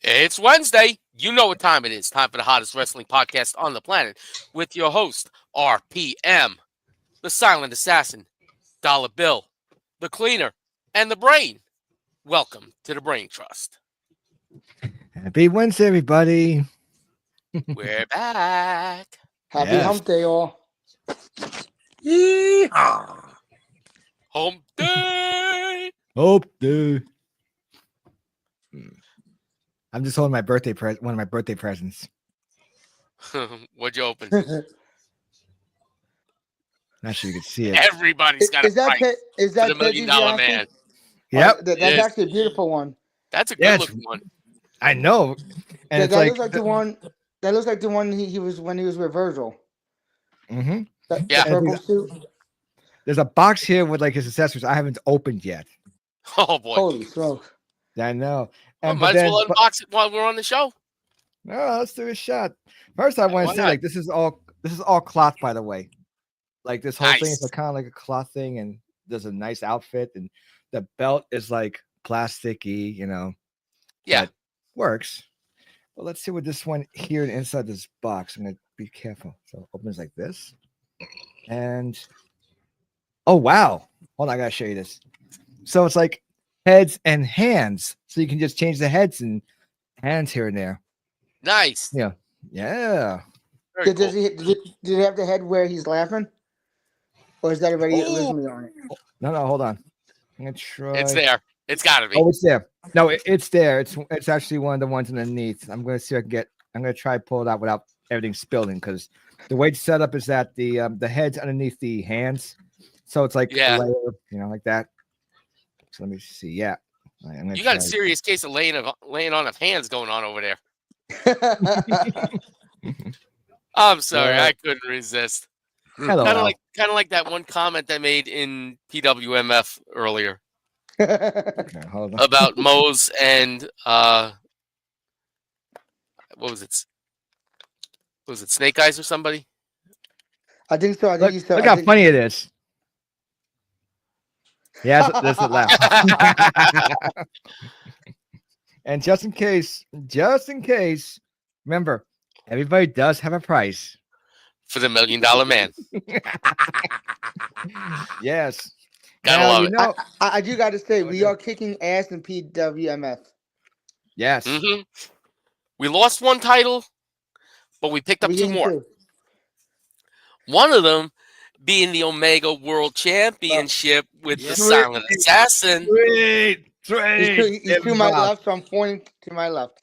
It's Wednesday. You know what time it is. Time for the hottest wrestling podcast on the planet with your host, RPM, the silent assassin, Dollar Bill, the cleaner, and the brain. Welcome to the Brain Trust. Happy Wednesday, everybody. We're back. Happy hump day, all. Yeehaw. Home day. Hope, dude. I'm just holding my birthday one of my birthday presents. What'd you open? Not sure you can see it. Everybody's got a price is for that the $1 million man. Yep. That's Yes. actually a beautiful one. That's a good looking one. I know. And it's that like, looks like the one. That looks like the one he was when he was with Virgil. mm-hmm. Yeah. The purple suit. There's a box here with like his accessories I haven't opened yet. Oh boy. Holy smoke! I know. Well, And might as well unbox it while we're on the show. No, let's do a shot. First, I want Why to say not? like this is all cloth, by the way. Like this whole thing Nice. is kind of like a cloth thing, and there's a nice outfit, and the belt is like plasticky, Yeah. but works. Well, let's see what this one here inside this box. I'm gonna be careful. So it opens like this, and oh wow! Hold on, I gotta show you this. So it's like heads and hands, so you can just change the heads and hands here and there. Nice. Yeah. Very Did cool. he have the head where he's laughing, or is that already Oh. originally on it? No, hold on. I'm gonna try. It's there. It's got to be. Oh, it's there. No, it's there. It's actually one of the ones underneath. I'm gonna see if I can get. I'm gonna try to pull it out without everything spilling, because the way it's set up is that the head's underneath the hands, so it's like Yeah. a layer, like that. So let me see. Yeah, I'm gonna You got a try. serious case of laying on of hands going on over there. I'm sorry, Yeah. I couldn't resist. Hello, Kind of Al. like that one comment I made in PWMF earlier Okay, hold on. about Mose and what was it? Was it Snake Eyes or somebody? I think so. I think Look, he said. look I how think- funny it is. Yeah, there's a laugh. And just in case, remember, everybody does have a price. For the $1 million man. Yes. Gotta Now, love you it. know- I do got to say, Go we ahead. are kicking ass in PWMF. Yes. hmm We lost one title, but we picked up We two getting more. two. One of them being the Omega World Championship with the Silent Assassin. Sweet. He's to my left, so I'm pointing to my left.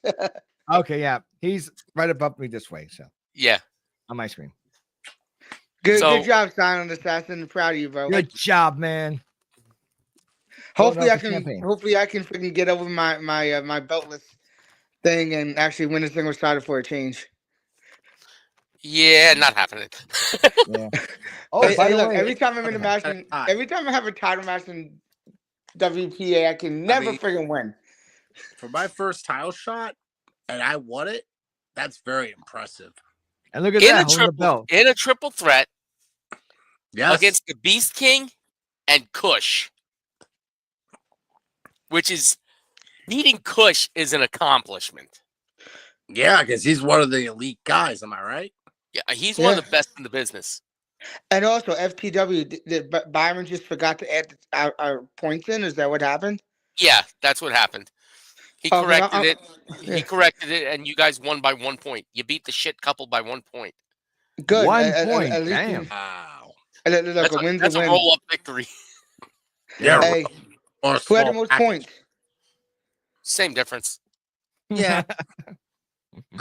Okay, yeah. He's right above me this way, so Yeah. on my screen. Good So- job, Silent Assassin. Proud of you, bro. Good job, man. Hopefully, Going I out for can. campaign. Hopefully, I can freaking get over my beltless thing and actually win this thing with started for a change. Yeah, not happening. Yeah. Oh, Hey, by the look, way, every time I'm in a match, every time I have a title match in WPA, I can never freaking win. For my first title shot, and I won it, that's very impressive. and look at in that, holding the belt. in a triple threat Yes. against the Beast King and Kush. Which is beating Kush is an accomplishment. Yeah, because he's one of the elite guys. Am I right? Yeah, he's one Yeah. of the best in the business. And also, FTW, did Byron just forgot to add our points in? Is that what happened? Yeah, that's what happened. He Oh, corrected it. yeah. He corrected it, and you guys won by 1 point. You beat the shit couple by 1 point. Good. 1 At point. least Damn. Wow. Look, That's a win's a a win. roll-up victory. Yeah. Hey, Or a who had the small most package. points? Same difference. Yeah.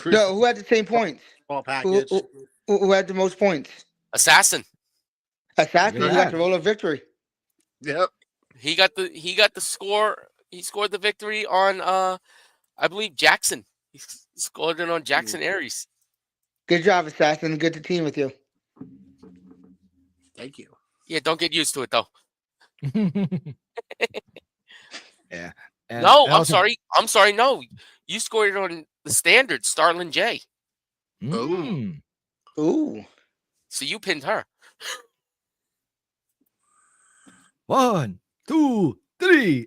No, who had the same points? Small Who, package. who had the most points? Assassin. Assassin, Look who at got the roll of victory. Yep. He got the score. He scored the victory on I believe Jackson. He scored it on Jackson Aries. Good job, Assassin. Good to team with you. Thank you. Yeah, don't get used to it though. Yeah. No, I'm sorry. I'm sorry. No, you scored it on the standard, Starlin J. Mm. Ooh. So you pinned her. 1, 2, 3.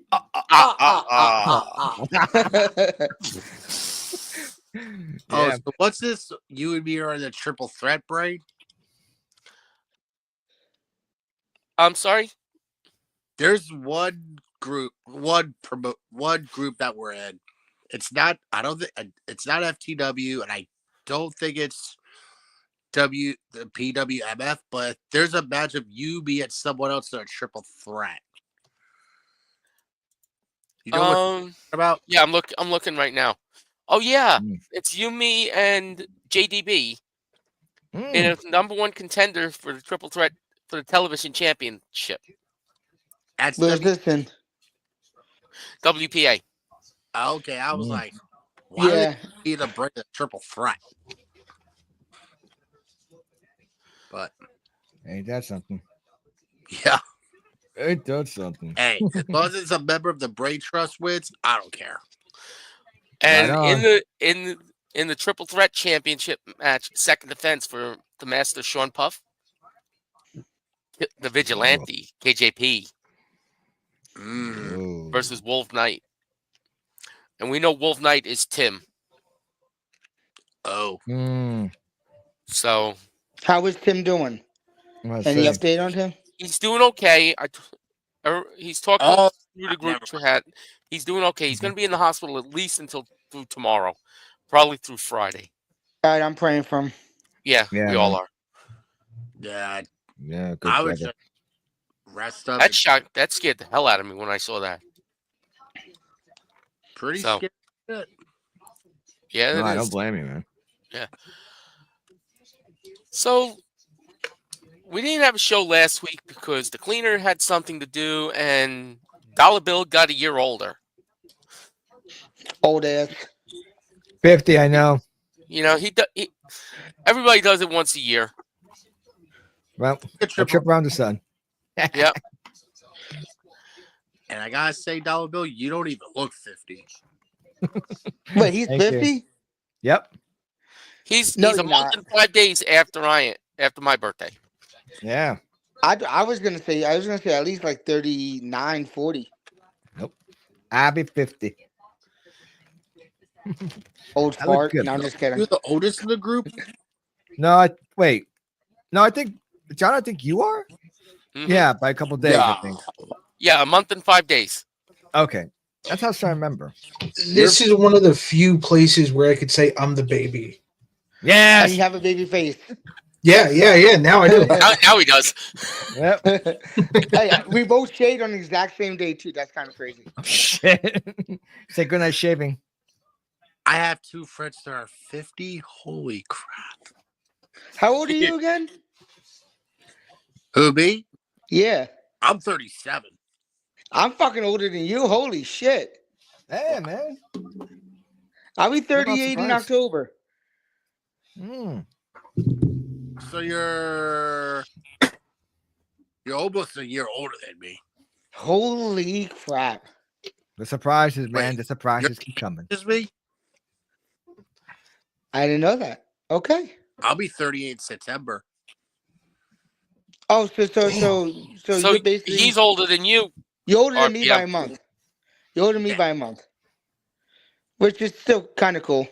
What's this? You and me are in the triple threat brain. I'm sorry. There's one group that we're in. It's not. I don't think it's not FTW, and I don't think it's the PWMF. But there's a match of you, me, and someone else in a triple threat. You know what I'm about? Yeah, I'm looking right now. Oh yeah, Mm. it's you, me, and JDB in Mm. a number one contender for the triple threat for the television championship, That's Where's this in? WPA. Okay, I was Mm. like, why do they Yeah. need to bring a triple threat? But Ain't that something? yeah, Ain't that something? hey, as long as it's a member of the Brain Trust wins, I don't care. Right And on. in the triple threat championship match, second defense for the master Sean Puff, the vigilante KJP Oh. versus Wolf Knight, and we know Wolf Knight is Tim. Oh, Mm. So How is Tim doing? I'm gonna Any say. update on him? he's doing okay. He's talked oh, through the group never chat. He's doing okay. He's going to be in the hospital at least until through tomorrow, probably through Friday. All right, I'm praying for him. Yeah, Yeah, we all man. are. yeah. Yeah, good I would brother. just rest up. That shocked. That scared the hell out of me when I saw that. Pretty So- scary. Shit. Yeah, No, it I is. don't blame you, man. So we didn't have a show last week because the cleaner had something to do, and Dollar Bill got a year older. Old ass. 50, I know. You know, everybody does it once a year. Well, A a trip triple- around the sun. Yep. And I gotta say, Dollar Bill, you don't even look 50. Wait, he's Thank you. 50? Yep. He's No, a you're month not. and 5 days after my birthday. Yeah. I was gonna say at least like 39, 40. I'll be 50. Old I look fart. good. No, I'm just kidding. You're the oldest in the group? No, wait. No, I think, John, I think you are? Mhm. Yeah, by a couple days, I No. think. Yeah, a month and 5 days. Okay. That's how I was trying to remember. This is one of the few places where I could say I'm the baby. And Yes. you have a baby face. Yeah. Now I do. Now he does. Yep. Hey, we both shaved on the exact same day too. That's kind of crazy. Shit. Say goodnight shaving. I have two friends that are 50. Holy crap. How old are you again? Who, me? Yeah, I'm 37. I'm fucking older than you. Holy shit! Hey, man. I'll be not 38 in surprised. October. Mm. So you're almost a year older than me. Holy crap! The surprises, man. Wait, the surprises keep coming. Just me? I didn't know that. Okay. I'll be 38 in September. Oh, so So you're basically he's older than you. you're older than me RPM. by a month. You're older than me Yeah. by a month, which is still kind of cool.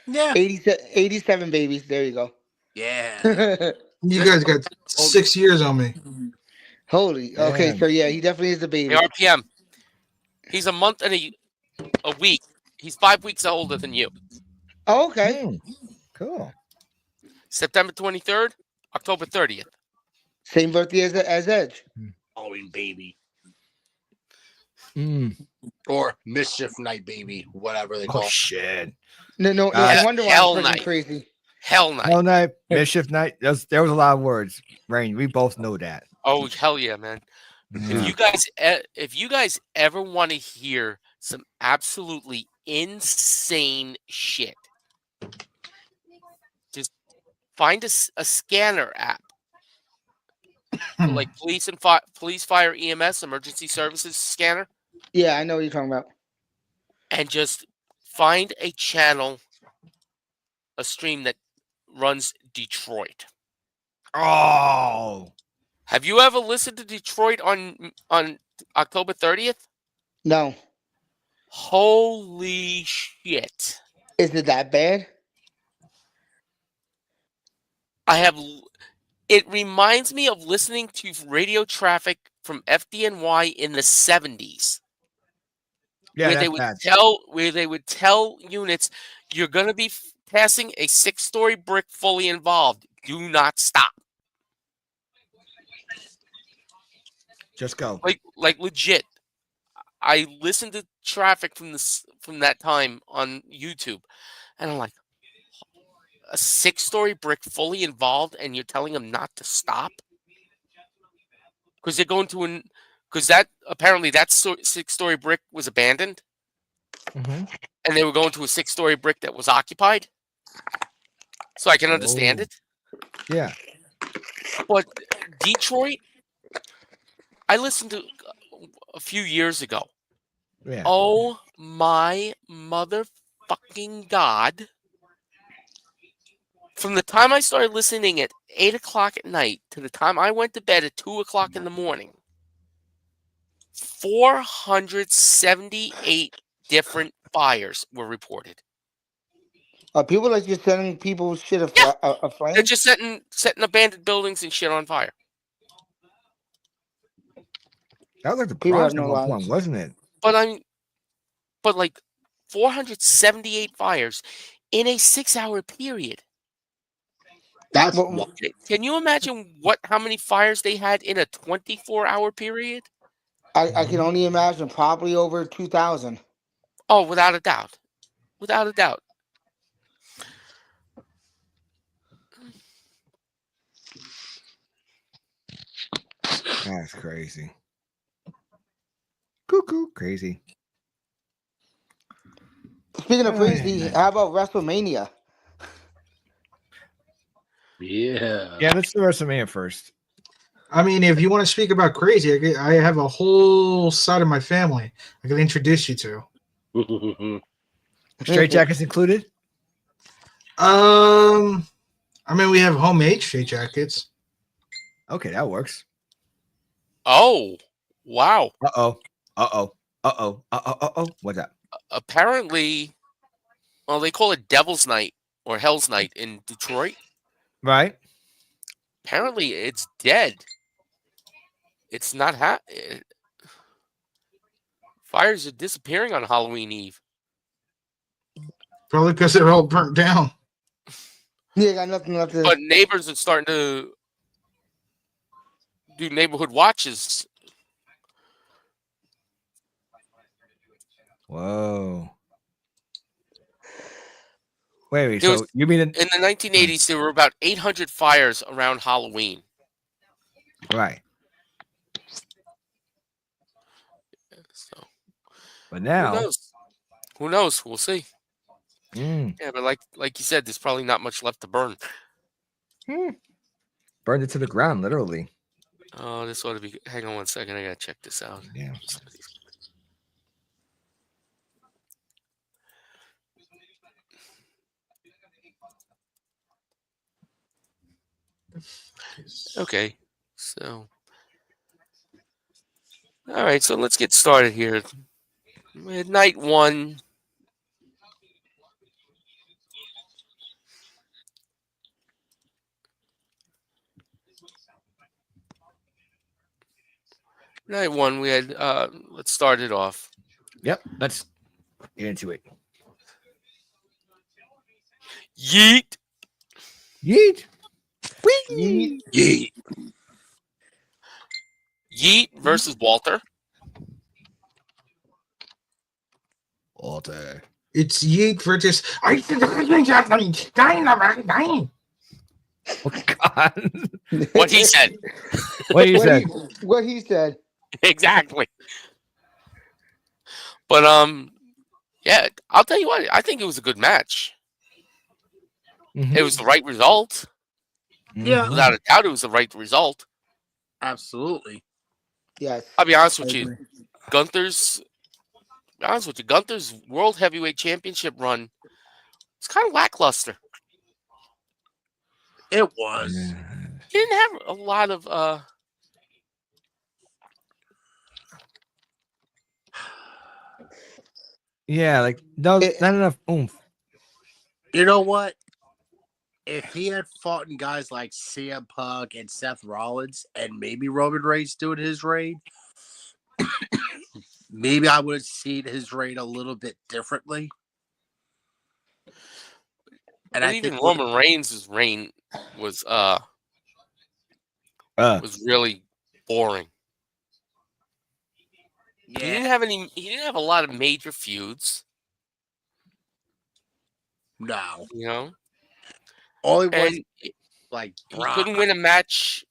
Yeah. 87 babies. There you go. Yeah. You guys got 6 years on me. Holy. Okay, Damn. so yeah, he definitely is a baby. Hey, RPM. He's a month and a week. He's 5 weeks older than you. Oh, okay. Mm. Cool. September 23rd, October 30th. Same birthday as Edge. Halloween baby. Mm. Or Mischief Night baby. Whatever they Oh, call it. shit. No Hell wonder why hell it's freaking night. crazy. Hell night. Hell night, mischief night. There was a lot of words. Rain, we both know that. Oh hell yeah, man. Yeah. If you guys ever want to hear some absolutely insane shit, just find a scanner app for like police, fire, EMS, emergency services scanner, Yeah, I know what you're talking about. and just find a channel, a stream that runs Detroit. Oh. Have you ever listened to Detroit on October 30th? No. Holy shit. Is it that bad? I have. It reminds me of listening to radio traffic from FDNY in the 70s, Yeah, that's bad. where they would tell units, you're going to be passing a 6-story brick fully involved. Do not stop. Just go. Like legit. I listened to traffic from that time on YouTube, and I'm like, a 6-story brick fully involved, and you're telling them not to stop because they're going to because that apparently that 6-story brick was abandoned, Mm-hmm. and they were going to a 6-story brick that was occupied. So I can understand Oh. it. Yeah. But Detroit, I listened to a few years ago. Yeah. Oh my motherfucking God. From the time I started listening at 8 o'clock at night to the time I went to bed at 2 o'clock in the morning, 478 different fires were reported. Are people like just setting people's shit Yeah, they're aflame? just setting abandoned buildings and shit on fire. That was like the People have Bronx at no one point, lives. wasn't it? But like 478 fires in a 6-hour period. That's Well, Can you imagine how many fires they had in a 24-hour period? I can only imagine probably over 2,000. Oh, without a doubt. Without a doubt. That's crazy. Cuckoo, crazy. Speaking of Oh, crazy, yeah. how about WrestleMania? yeah. Yeah, let's do WrestleMania first. I mean, if you want to speak about crazy, I have a whole side of my family I can introduce you to. Straight jackets included? I mean, we have homemade straight jackets. Okay, that works. Oh, wow. Uh-oh. Uh-oh. Uh-oh. Uh-oh. Uh-oh. What's that? Apparently, well, they call it Devil's Night or Hell's Night in Detroit. Right? Apparently, it's dead. It's not fires are disappearing on Halloween Eve. Probably because they're all burnt down. Yeah, got nothing left to. But neighbors are starting to do neighborhood watches. Whoa. Wait. There So was, you mean in the 1980s, there were about 800 fires around Halloween. right? So But who now, knows? Who knows? We'll see. mm, Yeah, but like you said, there's probably not much left to burn. burned it to the ground, literally. Oh, this ought to be. Hang on one second. I gotta check this out. Yeah. Okay, so all right, so let's get started here. We had night one. Night one, we had. Let's start it off. Yep. Let's get into it. Yeet. Yeet. Yeet. Yeah. Yeet versus Walter. Alter. It's Yeet versus. Oh, God. What he said. What you said? What he said. Exactly. But yeah, I'll tell you what. I think it was a good match. Mhm. It was the right result. Yeah. Without a doubt, it was the right result. Absolutely. Yes. I'll be honest I with you. agree. Gunther's World Heavyweight Championship run, it's kind of lackluster. It was. He didn't have a lot of Yeah, like no, It- not enough oomph. You know what? if he had fought in guys like CM Punk and Seth Rollins, and maybe Roman Reigns doing his reign, maybe I would have seen his reign a little bit differently. And But I even think Roman Reigns' reign was really boring. He yeah, didn't have any. He didn't have a lot of major feuds, no, you know, only was and like he Brock. couldn't win a match.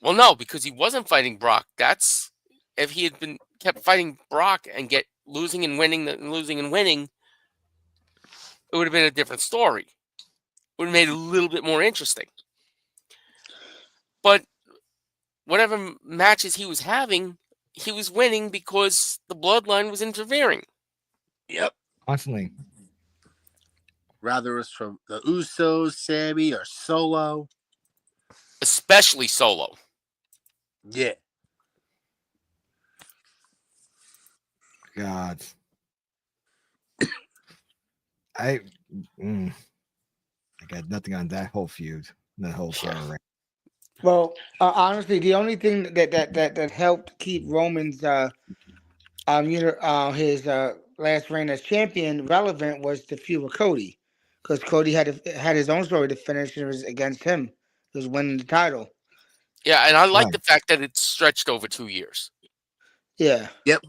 Well, no, because he wasn't fighting Brock. That's if he had been kept fighting Brock and get losing and winning and losing and winning, it would have been a different story. It would have made it a little bit more interesting. But whatever matches he was having, he was winning because the bloodline was interfering. Yep. Constantly. Rather it was from the Usos, Sammy, or Solo. Especially Solo. Yeah. God. I got nothing on that whole feud. That whole final reign. Well, honestly, the only thing that helped keep Roman's his last reign as champion relevant was the feud with Cody, because Cody had his own story to finish. It was against him. He was winning the title. Yeah, and I like Right. the fact that it stretched over 2 years. Yeah, Yep.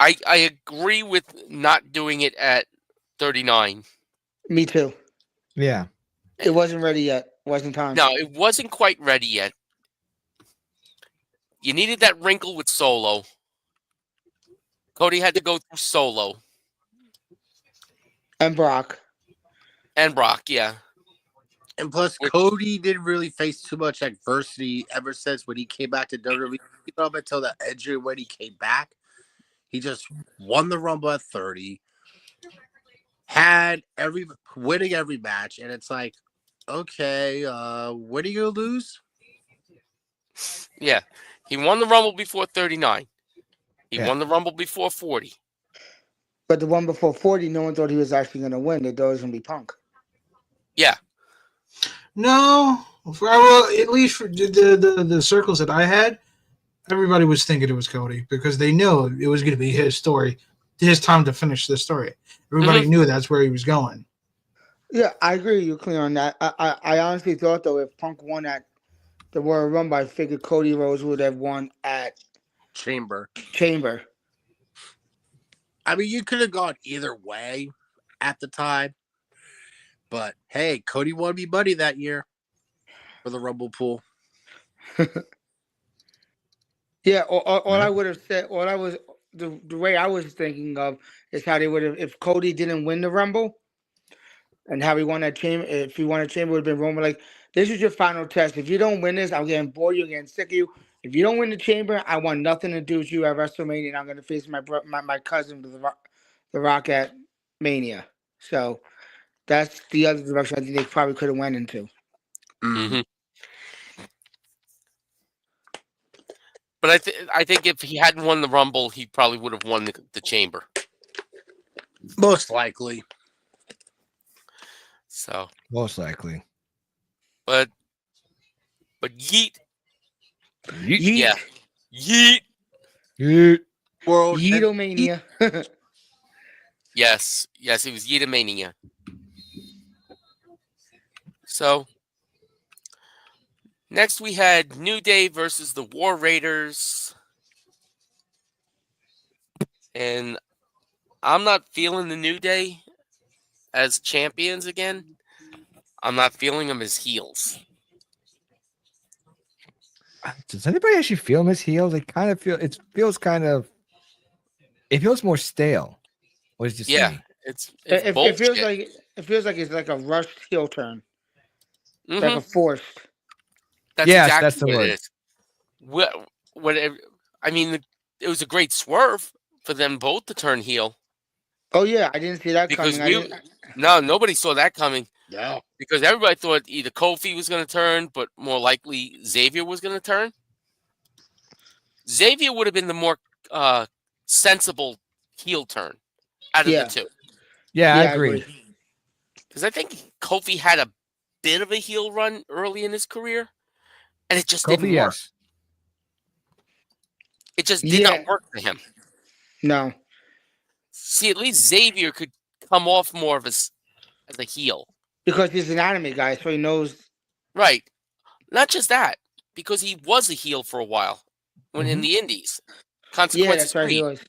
I agree with not doing it at 39. me too. Yeah. It wasn't ready yet. Wasn't time. No, it wasn't quite ready yet. You needed that wrinkle with Solo. Cody had to go through Solo And Brock. and Brock, yeah. And plus, Which- Cody didn't really face too much adversity ever since when he came back to WWE. Up until the injury when he came back, he just won the Rumble at 30, had winning every match, and it's like, okay, when are you gonna lose? Yeah. He won the Rumble before 39. He Yeah. won the Rumble before 40. But the one before 40, no one thought he was actually going to win. They thought it was going to be Punk. Yeah. No, well, at least for the circles that I had, everybody was thinking it was Cody because they knew it was going to be his story, his time to finish the story. Everybody knew that's where he was going. Yeah, I agree with you, clear on that. I honestly thought, though, if Punk won at the Royal Rumble, I figured Cody Rhodes would have won at Chamber. Chamber. I mean, you could have gone either way at the time, but hey, Cody won me money that year for the Rumble pool. Yeah, all I would have said, the way I was thinking of is how they would have, if Cody didn't win the Rumble and how he won that chamber, if he won a chamber, would have been Roman like, this is your final test. If you don't win this, I'm getting bored, you're getting sick of you. If you don't win the chamber, I want nothing to do with you at WrestleMania, and I'm going to face my cousin, the Rock at Mania. So that's the other direction I think they probably could have went into. Mm-hmm. But I think if he hadn't won the Rumble, he probably would have won the Chamber. Most likely. So, Most likely. but Yeet, Yeet. yeah, Yeet, Yeet. World Yeetomania. yes, it was Yeetomania. So next we had New Day versus the War Raiders, and I'm not feeling the New Day as champions again. I'm not feeling them as heels. Does anybody actually feel him as heels? I kind of feel it feels more stale. What is just Yeah, me? it's It bullshit. feels like it's like a rushed heel turn, Mhm. like a forced. That's Yes, exactly that's the what word. it is. I mean, it was a great swerve for them both to turn heel Oh yeah, I didn't see that because coming. nobody saw that coming Yeah. because everybody thought either Kofi was going to turn, but more likely Xavier was going to turn. Xavier would have been the more sensible heel turn out of the Yeah. two. Yeah, I Yeah, I agree. agree. Because I think Kofi had a bit of a heel run early in his career, and it just Kofi, didn't work. yes. It just did not Yeah. work for him. No. See, at least Xavier could come off more of as a heel. Because he's an anime guy, so he knows. Right. Not just that, because he was a heel for a while when in the Indies. Yeah, Consequences that's right. He Creed. was.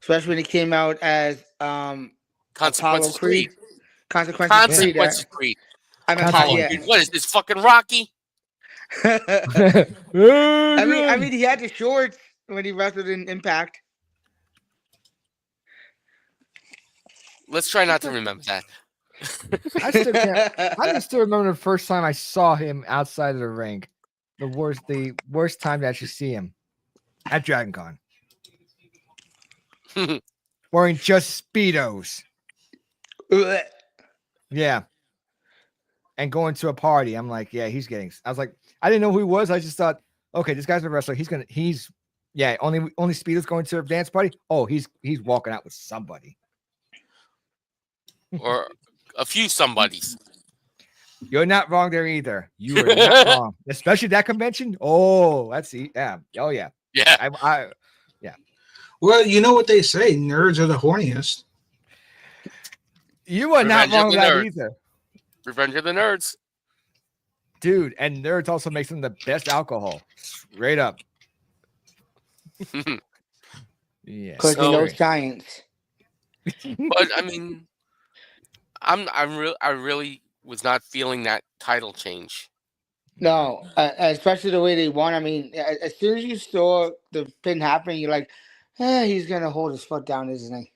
Especially when he came out as Consequences Apollo Creed. Creed. Consequences Creed. Consequences Creed. I mean, Apollo yeah. Creed. What is this fucking Rocky? I mean, he had the shorts when he wrestled in Impact. Let's try not to remember that. I still can't. I can still remember the first time I saw him outside of the ring. The worst time to actually see him at Dragon Con. Wearing just Speedos. Yeah. And going to a party. I'm like, yeah, he's getting. I was like, I didn't know who he was. I just thought, okay, this guy's a wrestler. Only Speedos going to a dance party. Oh, he's walking out with somebody. Or a few somebodies. You're not wrong there either. You are not wrong, especially that convention. Oh, yeah. Oh yeah. Yeah. Well, you know what they say: nerds are the horniest. You are not Revenge of wrong the with that Nerds. either, Revenge of the Nerds. dude. And Nerds also makes them the best alcohol. Straight up. Yeah. Because he So- knows science. But I mean, I really was not feeling that title change. No, especially the way they won. I mean, as soon as you saw the pin happen, you're like, he's going to hold his foot down, isn't he?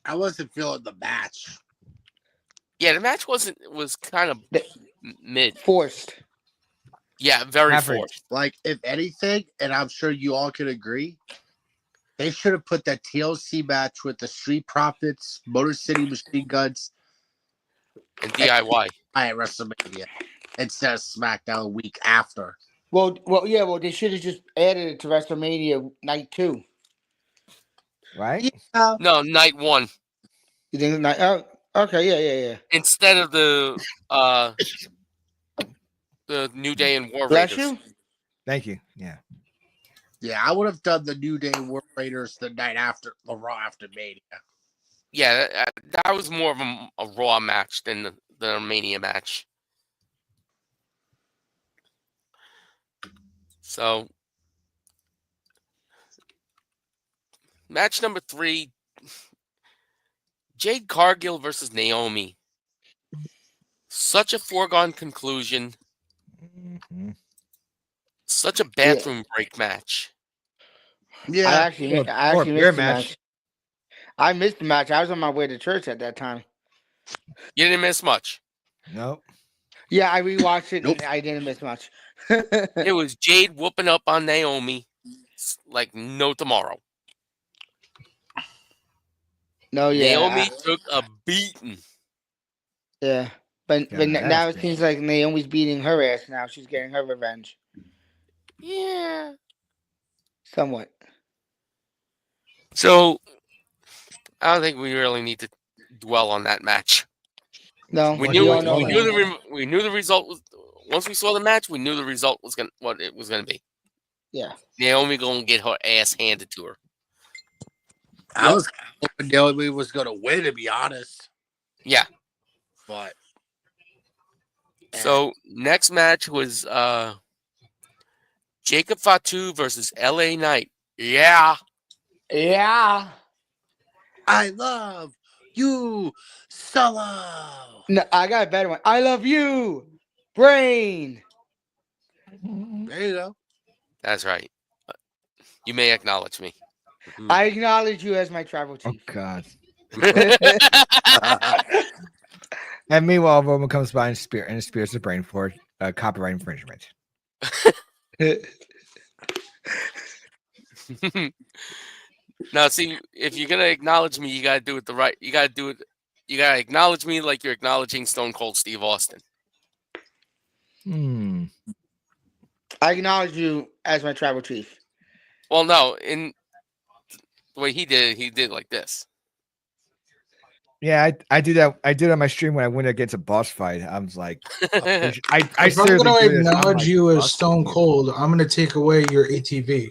I wasn't feeling the match. Yeah, the match was kind of mid. Forced. Yeah, very Average. forced. Like, if anything, and I'm sure you all can agree, they should have put that TLC match with the Street Profits, Motor City Machine Guns And DIY. at WrestleMania instead of SmackDown a week after. Well, they should have just added it to WrestleMania night 2. Right? No, night 1. You think night? Oh, okay, yeah. Instead of the New Day and War Bless Raiders. you. Thank you. Yeah. Yeah, I would have done the New Day War Raiders the night after the Raw after Mania. Yeah, that was more of a Raw match than the Mania match. So, match number 3, Jade Cargill versus Naomi. Such a foregone conclusion. Mhm. Such a bathroom break match. Yeah, I actually Or missed beer the match. match. I missed the match. I was on my way to church at that time. You didn't miss much. Nope. Yeah, I rewatched it Nope. and I didn't miss much. It was Jade whooping up on Naomi like no tomorrow. No, yeah. Naomi took a beating. Yeah. But Yeah, now that's it seems like Naomi's beating her ass now. She's getting her revenge. Yeah. Somewhat. So I don't think we really need to dwell on that match. No, We Well, knew all know we knew the result was. Once we saw the match, we knew the result was what it was gonna be. Yeah. Naomi gonna get her ass handed to her. I was hoping Naomi was going to win, to be honest. Yeah. But So next match was Jacob Fatu versus LA Knight. Yeah. Yeah. I love you, Solo. No, I got a better one. I love you, Brain. There you go. That's right. You may acknowledge me. I acknowledge you as my tribal Oh chief. God. And meanwhile, Roman comes by and spears the brain for copyright infringement. Now, see, if you're gonna acknowledge me, you gotta do it the right. You gotta do it. You gotta acknowledge me like you're acknowledging Stone Cold Steve Austin. I acknowledge you as my tribal chief. Well, no, in the way he did like this. Yeah, I do that. I do that on my stream when I win against a boss fight. I was like, I If I'm seriously going to do this. I'm acknowledge like, you as boss Stone fight. Cold, I'm going to take away your ATV.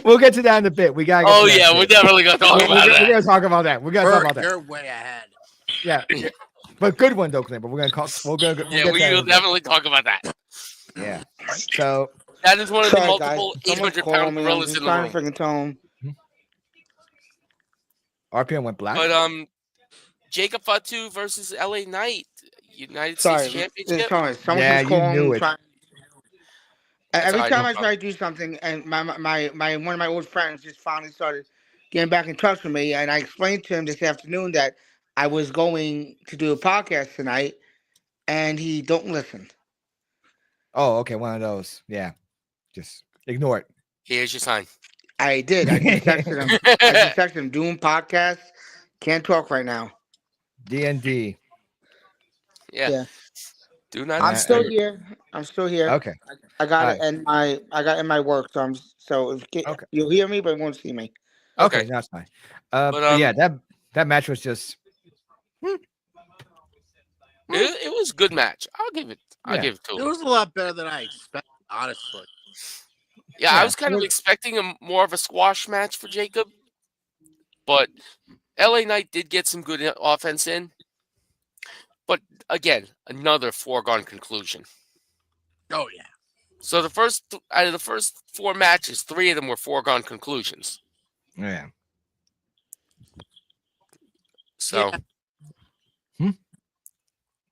We'll get to that in a bit. We gotta get Oh to that. yeah, we're definitely gonna talk about We're that. gonna talk about that. We're gonna talk about that. You're way ahead. Yeah, yeah. But good one though, Clint. But we're gonna call. We'll Yeah, get to we that. will in a bit. definitely talk about that. Yeah. So That is one of the Sorry, guys. multiple Someone's 800-pound calling me. I'm gorillas just in the trying to room. freaking tell him. RPM went black. But Jacob Fatu versus LA Knight, United States Sorry, Championship. someone Yeah, keeps you calling. knew it. That's Every all right, time no I problem. try to do something, and my one of my old friends just finally started getting back in touch with me, and I explained to him this afternoon that I was going to do a podcast tonight, and he don't listen. Oh, okay, one of those. Yeah, just ignore it. Here's your sign. I did. I just texted him. I just texted him doing podcast. Can't talk right now. D&D. Yeah. Yeah. Do not I'm still disturb. here. I'm still here. Okay. I got Alright. it in my work. So if Okay. you'll hear me, but you won't see me. Okay, that's fine. But yeah, that match was just. It was a good match. I'll give it to It him. was a lot better than I expected, honestly. Yeah, Yeah. I was kind of expecting more of a squash match for Jacob, but LA Knight did get some good offense in. But again, another foregone conclusion. Oh yeah. So out of the first 4 matches, 3 of them were foregone conclusions. Yeah. So,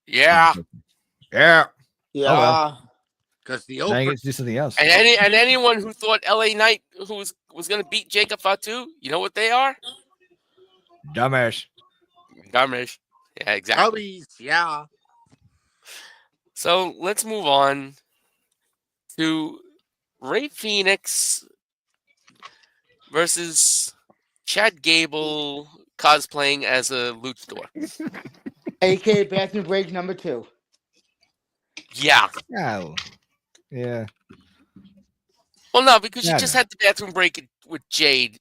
Yeah. Yeah. Oh well. Because the Now you opener, get to do something else. and anyone who thought LA Knight who was going to beat Jacob Fatu, you know what they are? Dumbass. Garbage. Yeah, exactly. Cubbies, yeah. So let's move on to Ray Phoenix versus Chad Gable cosplaying as a luchador. AKA bathroom break number 2. Yeah. Oh. Yeah. Well, no, because you Yeah, just no. had the bathroom break with Jade.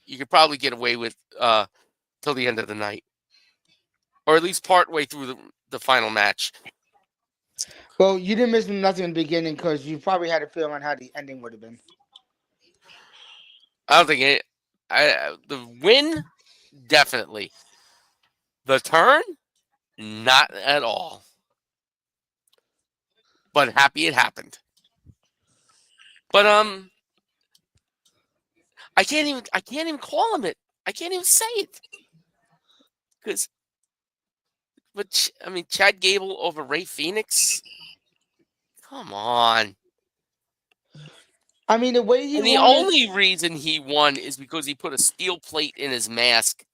You could probably get away with till the end of the night, or at least part way through the final match. Well, you didn't miss nothing in the beginning because you probably had a feeling on how the ending would have been. I don't think it. The win, definitely. The turn, not at all. But happy it happened. But I can't even call him it. I can't even say it. But I mean, Chad Gable over Ray Phoenix. Come on. I mean, the way he And the won it- only reason he won is because he put a steel plate in his mask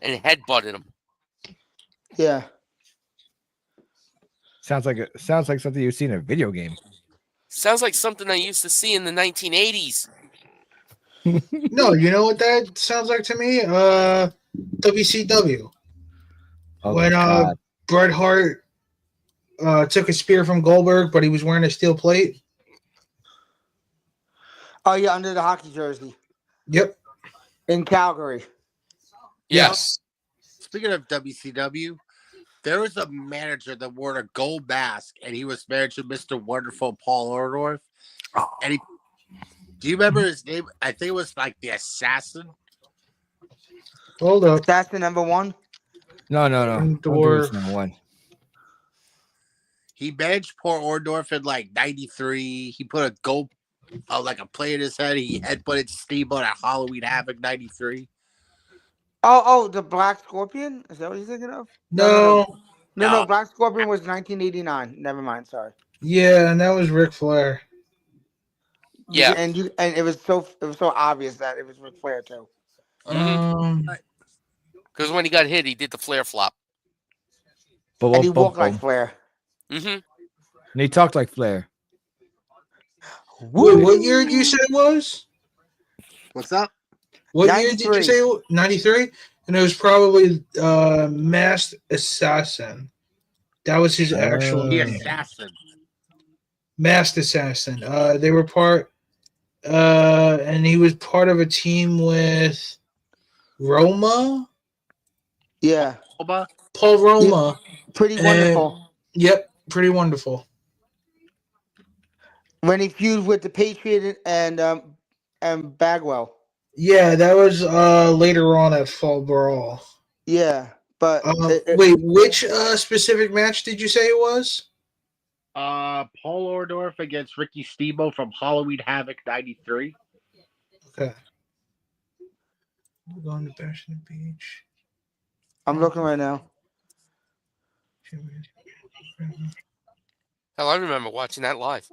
and headbutted him. Yeah. Sounds like something you see in a video game. Sounds like something I used to see in the 1980s. No, you know what that sounds like to me? WCW. Oh, When God. Bret Hart took a spear from Goldberg, but he was wearing a steel plate. Oh yeah, under the hockey jersey Yep. in Calgary. Yeah. Yes. Speaking of WCW, there was a manager that wore a gold mask, and he was managing Mr. Wonderful Paul Orndorff. And he, do you remember his name? I think it was like the Assassin. Hold up. That's the number 1. No. Don't do this number 1. He managed poor Orndorff in like '93. He put a gold, like a plate in his head. He headbutted Steamboat at Halloween Havoc '93. Oh, the Black Scorpion? Is that what you're thinking of? No. No. Black Scorpion was 1989. Never mind. Sorry. Yeah, and that was Ric Flair. Yeah. And it was so obvious that it was Ric Flair too. Because when he got hit, he did the flare flop. And he walked like Flair. Mm-hmm. And he talked like Flair. Wait, what year did you say it was? What's up? What year did you 93. say? 93? And it was probably Masked Assassin. That was his actual The name. Assassin. Masked Assassin. They were part, and he was part of a team with Roma, Yeah, Oba? Paul Roma, pretty and wonderful. yep, pretty wonderful. When he feuded with the Patriot and Bagwell. Yeah, that was later on at Fall Brawl. Yeah, but Wait, which specific match did you say it was? Paul Orndorff against Ricky Steamboat from Halloween Havoc '93. Okay. We're going to Bash on the Beach. I'm looking right now. Hell, I remember watching that live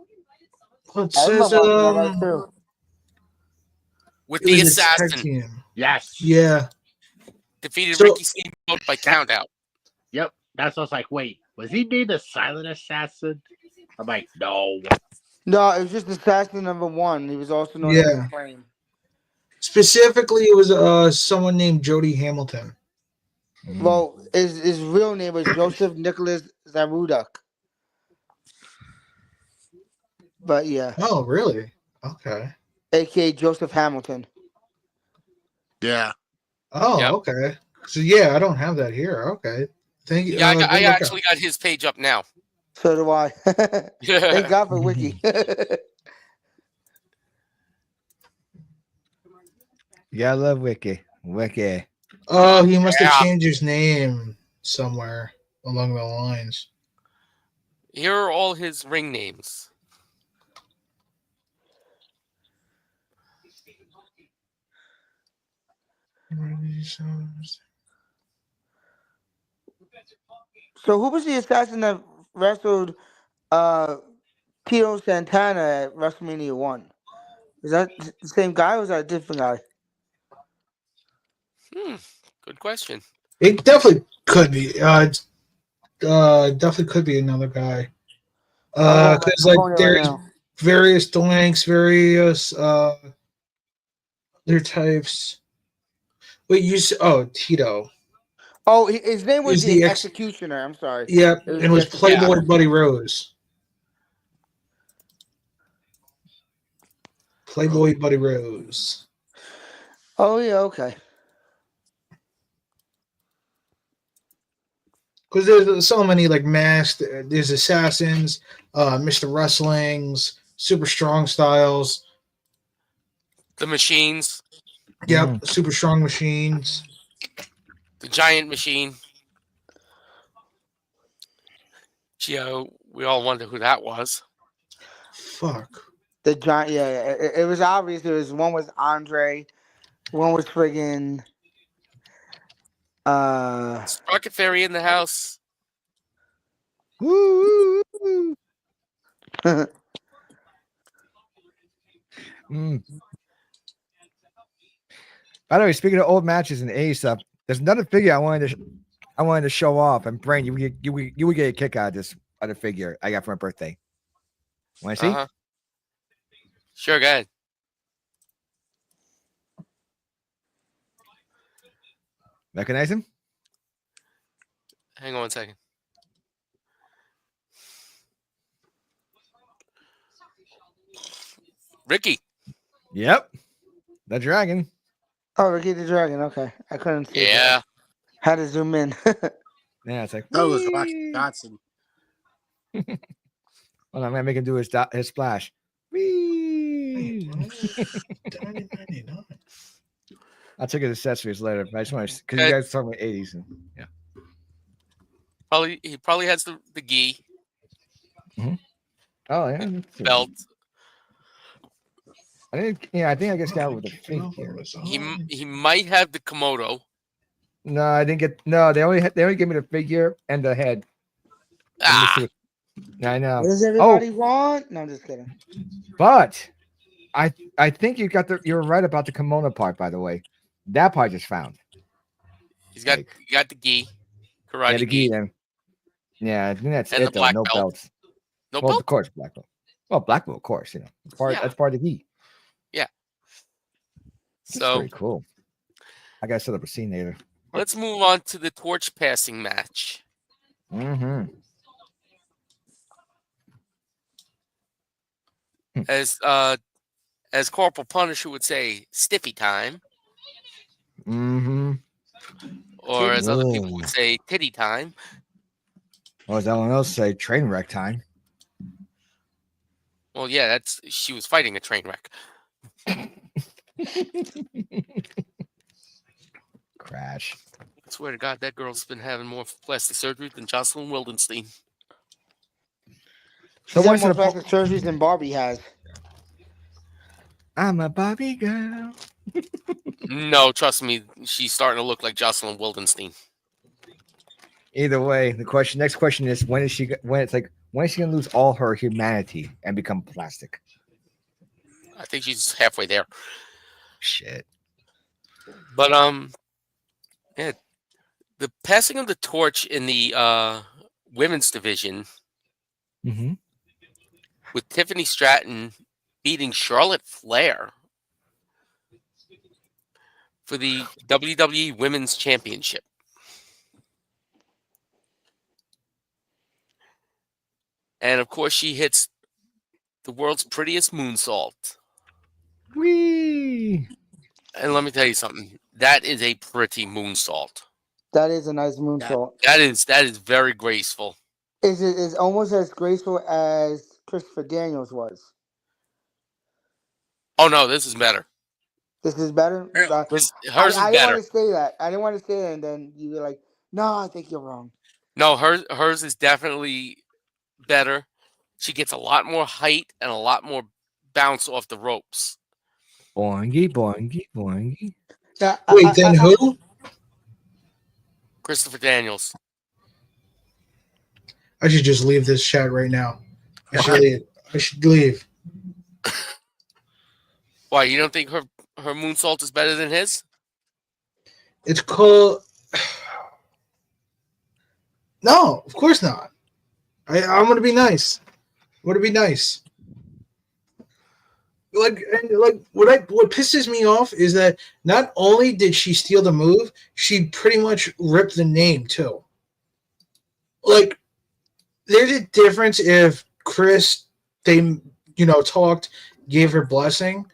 Well, it I says remember watching that live too. with it the was a tag assassin team. Yes. Yeah. defeated So- Ricky Steamboat by countout. Yep. That's what I was like, wait, was he named the Silent Assassin? I'm like, no. No, it was just Assassin #1. He was also known as Yeah. Flame. Specifically, it was someone named Jody Hamilton. Well, his real name was Joseph Nicholas Zaruduk. But yeah, Oh, really? Okay. aka Joseph Hamilton. Yeah. Oh, Yep. okay. So yeah, I don't have that here. Okay. Thank you. Yeah, I good look actually got his page up now. So do I. Thank God for Wiki. Yeah, I love Wiki. Wiki. Oh, he must have Yeah. changed his name somewhere along the lines. Here are all his ring names. So who was the assassin that wrestled Tito Santana at WrestleMania 1? Is that the same guy or is that a different guy? Good question. It definitely could be. Definitely could be another guy. Because I'm like going there there's right now. various doinks, various their types. Wait, Tito. Oh, his name was Is the the Executioner. I'm sorry. Yeah, It was and it the was Executioner. Playboy Buddy Rose. Playboy Buddy Rose. Oh yeah, okay. Because there's so many like masked. There's assassins, Mr. Wrestlings, Super Strong Styles. The machines, Yep, Super Strong Machines. the giant machine. Gio, we all wonder who that was. Fuck. The giant. Yeah, it was obvious. There was one was Andre, one was friggin' Sprocket Fairy in the house. Woo, woo, woo. By the way, speaking of old matches and A stuff, there's another figure I wanted to show off. And Brain, you would get a kick out of this other figure I got for my birthday. Want to see? Uh-huh. Sure, go ahead. Recognize him? Hang on 1 second. Ricky. Yep. The dragon. Oh, Ricky the Dragon. Okay, I couldn't see. Yeah. Had to zoom in. Yeah, it's like. That was "Whee!" Rocky Johnson. Hold on, I'm gonna make him do his splash. Whee! I'll check his accessories later. But I just want to because you guys talking about 80s. And, yeah. He probably has the gi, Oh yeah. belt. I think I just got with the figure. He might have the Komodo. No, I didn't get. No, they only gave me the figure and the head. Ah, I know. What does everybody want? No, I'm just kidding. But I think you're right about the kimono part. By the way, that part just found. he got the gi, karate Yeah, the gi, gi. Then. Yeah, I think that's and it. the Though. black No belt. belts. No Well, belt. of course, black belt. Well, black belt, of course. That's part of the gi. Yeah. That's So pretty cool. I gotta set up a scene later. let's move on to the torch passing match. Mm-hmm. As Corporal Punisher would say, stiffy time. Mm-hmm. or as other people Whoa. would say, titty time. Or as Ellen else say, train wreck time. Well, yeah, she was fighting a train wreck. Crash. I swear to God, that girl's been having more plastic surgery than Jocelyn Wildenstein. So She's had once in more a plastic surgeries than Barbie has. I'm a Barbie girl. No, trust me, she's starting to look like Jocelyn Wildenstein. Either way, next question is when is she when is she gonna lose all her humanity and become plastic? I think she's halfway there. Shit. But yeah, the passing of the torch in the women's division Mm-hmm. with Tiffany Stratton beating Charlotte Flair for the WWE Women's Championship. And of course, she hits the world's prettiest moonsault. Whee! And let me tell you something. That is a pretty moonsault. That is a nice Yeah. moonsault. That is very graceful. Is almost as graceful as Christopher Daniels was. Oh no, this is better. This is better. Yeah. Hers is I didn't better. want to say that. I didn't want to say that, and then you were like, "No, I think you're wrong." No, hers is definitely better. She gets a lot more height and a lot more bounce off the ropes. Boingy, boingy, boingy. Yeah, Wait, then who? Christopher Daniels. I should just leave this chat right now. I should leave. Why, you don't think her moonsault is better than his? It's called. No, of course not. I'm gonna be nice. I'm gonna be nice. Like what pisses me off is that not only did she steal the move, she pretty much ripped the name too. Like, there's a difference if Chris talked, gave her blessing,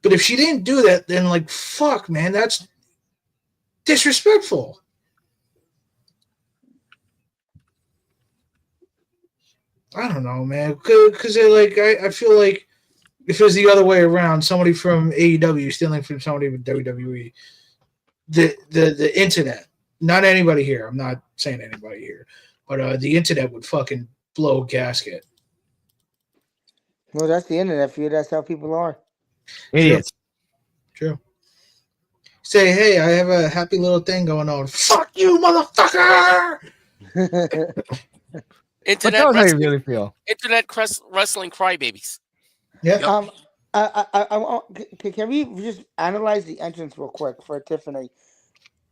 but if she didn't do that, then like fuck, man, that's disrespectful. I don't know, man, because I feel like if it was the other way around, somebody from AEW stealing from somebody with WWE, the internet, not anybody here, I'm not saying anybody here, but the internet would fucking blow a gasket. Well, that's the internet for you. That's how people are. Idiots. True. Say, hey, I have a happy little thing going on. Fuck you, motherfucker! But Internet tell us how you wrestling, really feel. wrestling crybabies. Yeah. Can we just analyze the entrance real quick for Tiffany?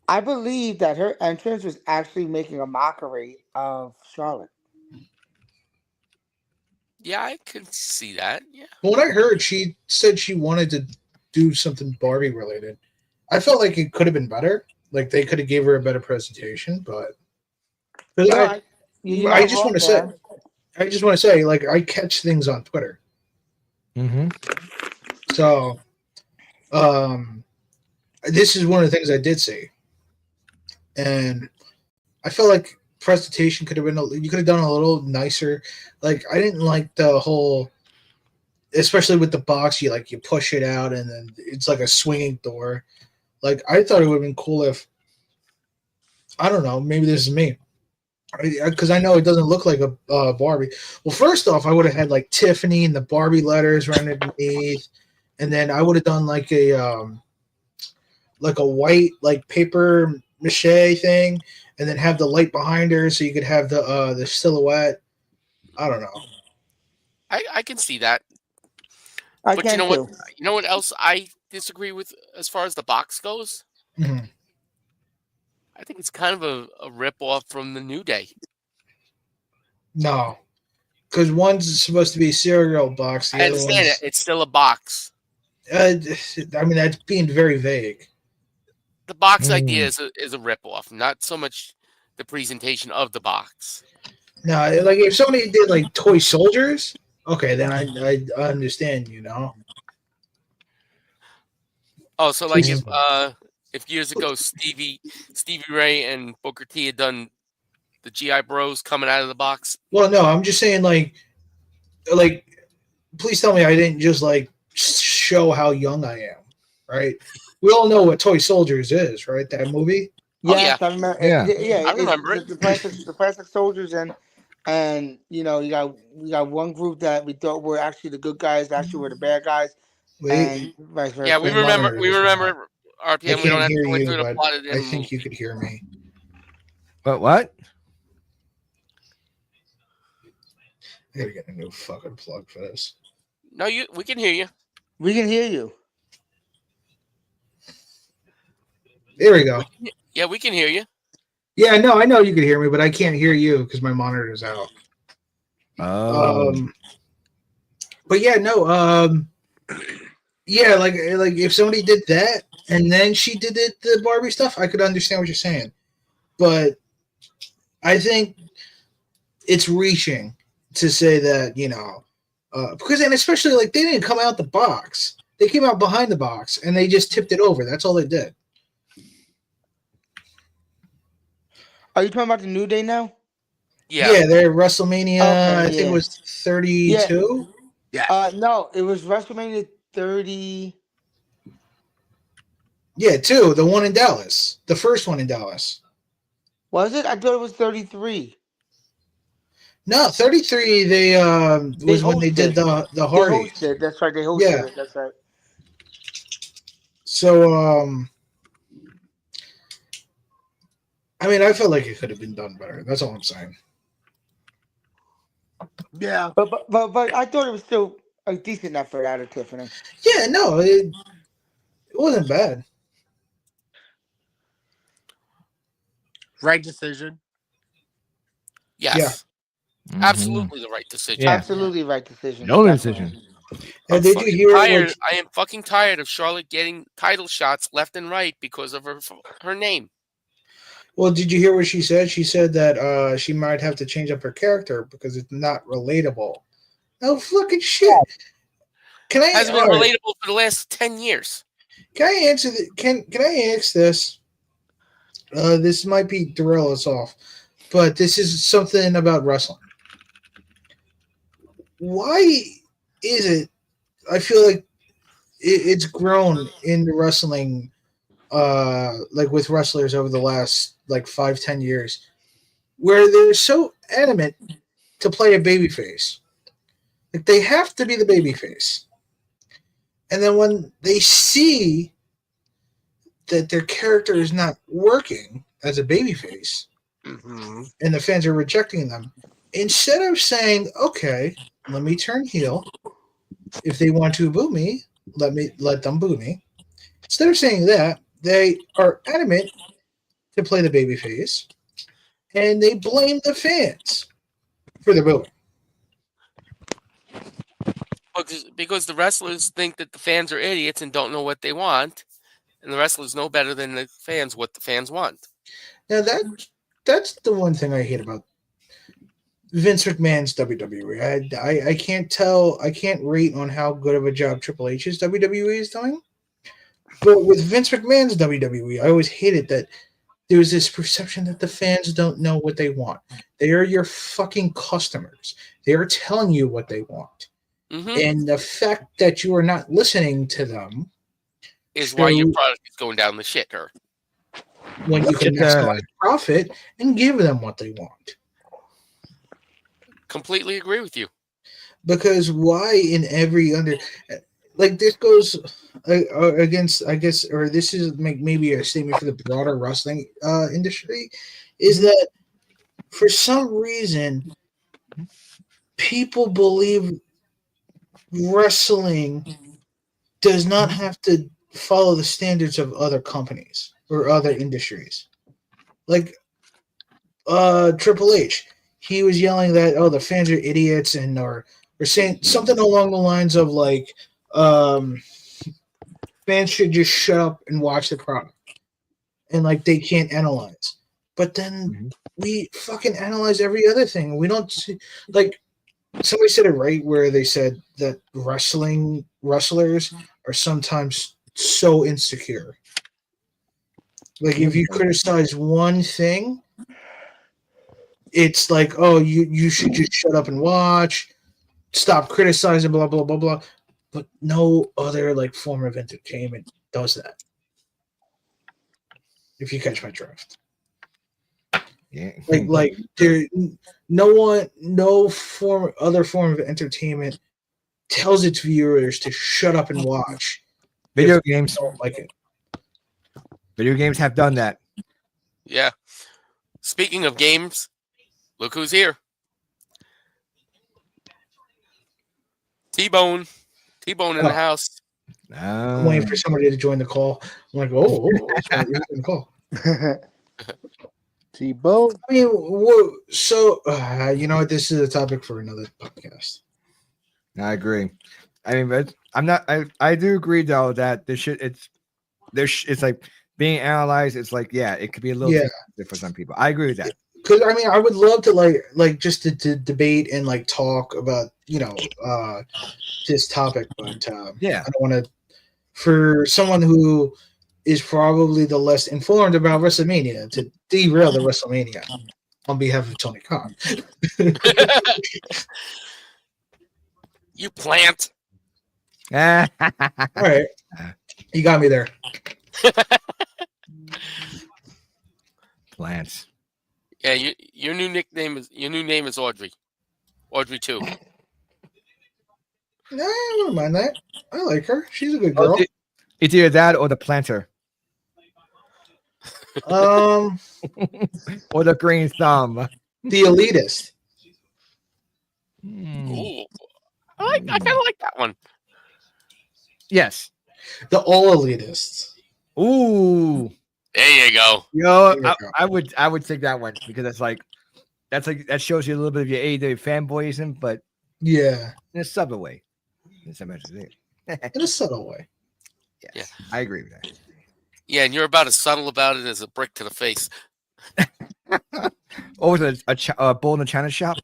I believe that her entrance was actually making a mockery of Charlotte. Yeah, I can see that. Yeah. Well, when I heard she said she wanted to do something Barbie related, I felt like it could have been better. Like they could have gave her a better presentation, but I just want to say, like I catch things on Twitter, Mm-hmm. so this is one of the things I did see, and I felt like presentation could have been you could have done a little nicer. Like I didn't like the whole, especially with the box, you push it out and then it's like a swinging door. Like I thought it would have been cool if, I don't know, maybe this is me, because I know it doesn't look like a Barbie. Well, first off, I would have had like Tiffany and the Barbie letters right underneath, and then I would have done like a white like paper mache thing, and then have the light behind her so you could have the silhouette. I don't know. I can see that. I But can you know what? too. You know what else I disagree with as far as the box goes? Mhm. I think it's kind of a rip off from the New Day. No, because one's supposed to be a cereal box, the I other understand it. one's. It's still a box. I mean, that's being very vague. The box idea is a rip off, not so much the presentation of the box. No, like if somebody did like toy soldiers, okay, then I understand, Oh, so like if if years ago Stevie Ray and Booker T had done the GI Bros coming out of the box. Well, no, I'm just saying, like, please tell me I didn't just like show how young I am, right? We all know what Toy Soldiers is, right? That movie. Oh, yeah. Yes, I remember. Yeah. I remember it. The plastic soldiers, and you got one group that we thought were actually the good guys, actually were the bad guys, Wait, and vice versa. Yeah, we My remember. monitor We just went remember I RPM. We don't can't have to hear go into you, the but plot of the I think movie. you could hear me. What? I gotta get a new fucking plug for this. No, we can hear you. We can hear you. There we go. Yeah, we can hear you. Yeah, no, I know you could hear me, but I can't hear you because my monitor is out. Oh. But yeah, no, yeah, like if somebody did that and then she did the Barbie stuff, I could understand what you're saying. But I think it's reaching to say that, because, and especially like they didn't come out the box. They came out behind the box and they just tipped it over. That's all they did. Are you talking about the New Day now? Yeah. They're WrestleMania, Okay, I think it yeah. was 32. Yes. No, it was WrestleMania 30. Yeah, 2, the one in Dallas. The first one in Dallas. Was it? I thought it was 33. No, 33 they was when they did the They Hardys. hosted. That's right. They hosted Yeah. it. That's right. So I mean, I felt like it could have been done better. That's all I'm saying. Yeah. But I thought it was still a decent effort out of Tiffany. Yeah, no, it wasn't bad. Right decision. Yes. Mhm. Absolutely the right decision. Yeah. Absolutely right decision. No Definitely. decision. And I'm did you fucking hear tired. like, I am fucking tired of Charlotte getting title shots left and right because of her name. well, did you hear what she said? She said that she might have to change up her character because it's not relatable. No fucking shit. Can I Hasn't been all right, relatable for the last 10 years. can I answer can I ask this? This might be derail us off, but this is something about wrestling. Why is it? I feel like it's grown in the wrestling, like with wrestlers over the last like 5-10 years, where they're so adamant to play a babyface. Like they have to be the babyface, and then when they see that their character is not working as a babyface, Mm-hmm. and the fans are rejecting them, instead of saying, "Okay, let me turn heel. If they want to boo me, let them boo me." Instead of saying that, they are adamant to play the babyface, and they blame the fans for the booing. Because the wrestlers think that the fans are idiots and don't know what they want, and the wrestlers know better than the fans what the fans want. Now that's the one thing I hate about Vince McMahon's WWE. I can't rate on how good of a job Triple H's WWE is doing. But with Vince McMahon's WWE, I always hated that there was this perception that the fans don't know what they want. They are your fucking customers. They are telling you what they want. Mm-hmm. And the fact that you are not listening to them Is why your show product is going down the shitter. when you can It's, maximize profit and give them what they want. Completely agree with you. Because why in every under, like this goes against, I guess, or this is maybe a statement for the broader wrestling industry, is that for some reason people believe wrestling does not have to follow the standards of other companies or other industries. Like Triple H, he was yelling that the fans are idiots and or saying something along the lines of like fans should just shut up and watch the product and like they can't analyze. But then we fucking analyze every other thing. We don't see, like somebody said it right where they said that wrestlers are sometimes so insecure. Like if you criticize one thing, it's like, oh, you should just shut up and watch, stop criticizing, blah blah blah blah. But no other like form of entertainment does that. If you catch my drift. Yeah. Like there, no other form of entertainment tells its viewers to shut up and watch. Video if they games. don't like it. Video games have done that. Yeah. Speaking of games, look who's here. T-Bone. T-Bone in the Oh. house. I'm waiting for somebody to join the call. I'm like, let's join the call. T-Bone. I mean, so you know what? This is a topic for another podcast. I agree. I mean, but I'm not. I do agree though that this shit. It's like being analyzed. It's like it could be a little too sensitive for some people. I agree with that. Because I mean, I would love to like just to debate and like talk about this topic, but I don't want to. For someone who is probably the less informed about WrestleMania, to derail the WrestleMania on behalf of Tony Khan. You plant. All right, you got me there. Plants. Yeah, your new name is Audrey. Audrey 2. Nah, I wouldn't mind that. I like her. She's a good girl. It's either that or the planter. Or the green thumb. The elitist. Ooh. I kind of like that one. Yes. The all elitists. Ooh. There you go. I would take that one because that shows you a little bit of your AEW fanboyism, but in a subtle way. In a subtle way. Yes, Yeah. I agree with that. Yeah, and you're about as subtle about it as a brick to the face. Was it a bull in a china shop?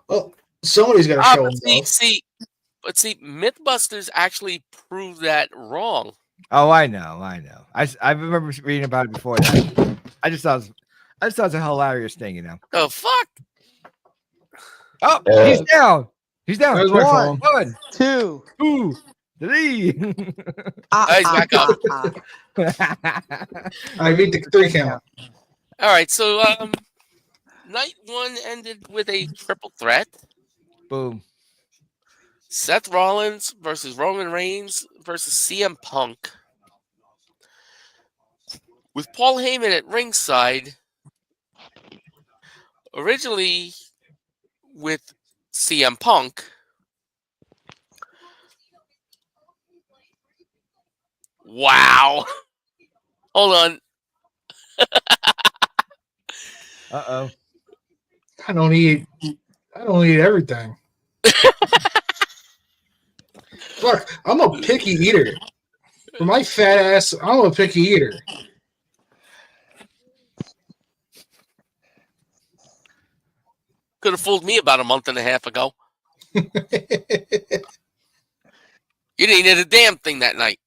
Well, somebody's got to show them. See, MythBusters actually proved that wrong. Oh, I know. I remember reading about it before that. I just thought it was a hilarious thing, you know. The fuck? Oh, he's down. He's down. There's my phone. 1, 2, 2, 3. He's back up. I beat the 3 count. All right, so night 1 ended with a triple threat. Boom. Seth Rollins versus Roman Reigns versus CM Punk. With Paul Heyman at ringside. Originally with CM Punk. Wow. Hold on. Uh-oh. I don't eat everything. Look, I'm a picky eater. For my fat ass, I'm a picky eater. Could have fooled me about a month and a half ago. You didn't eat a damn thing that night.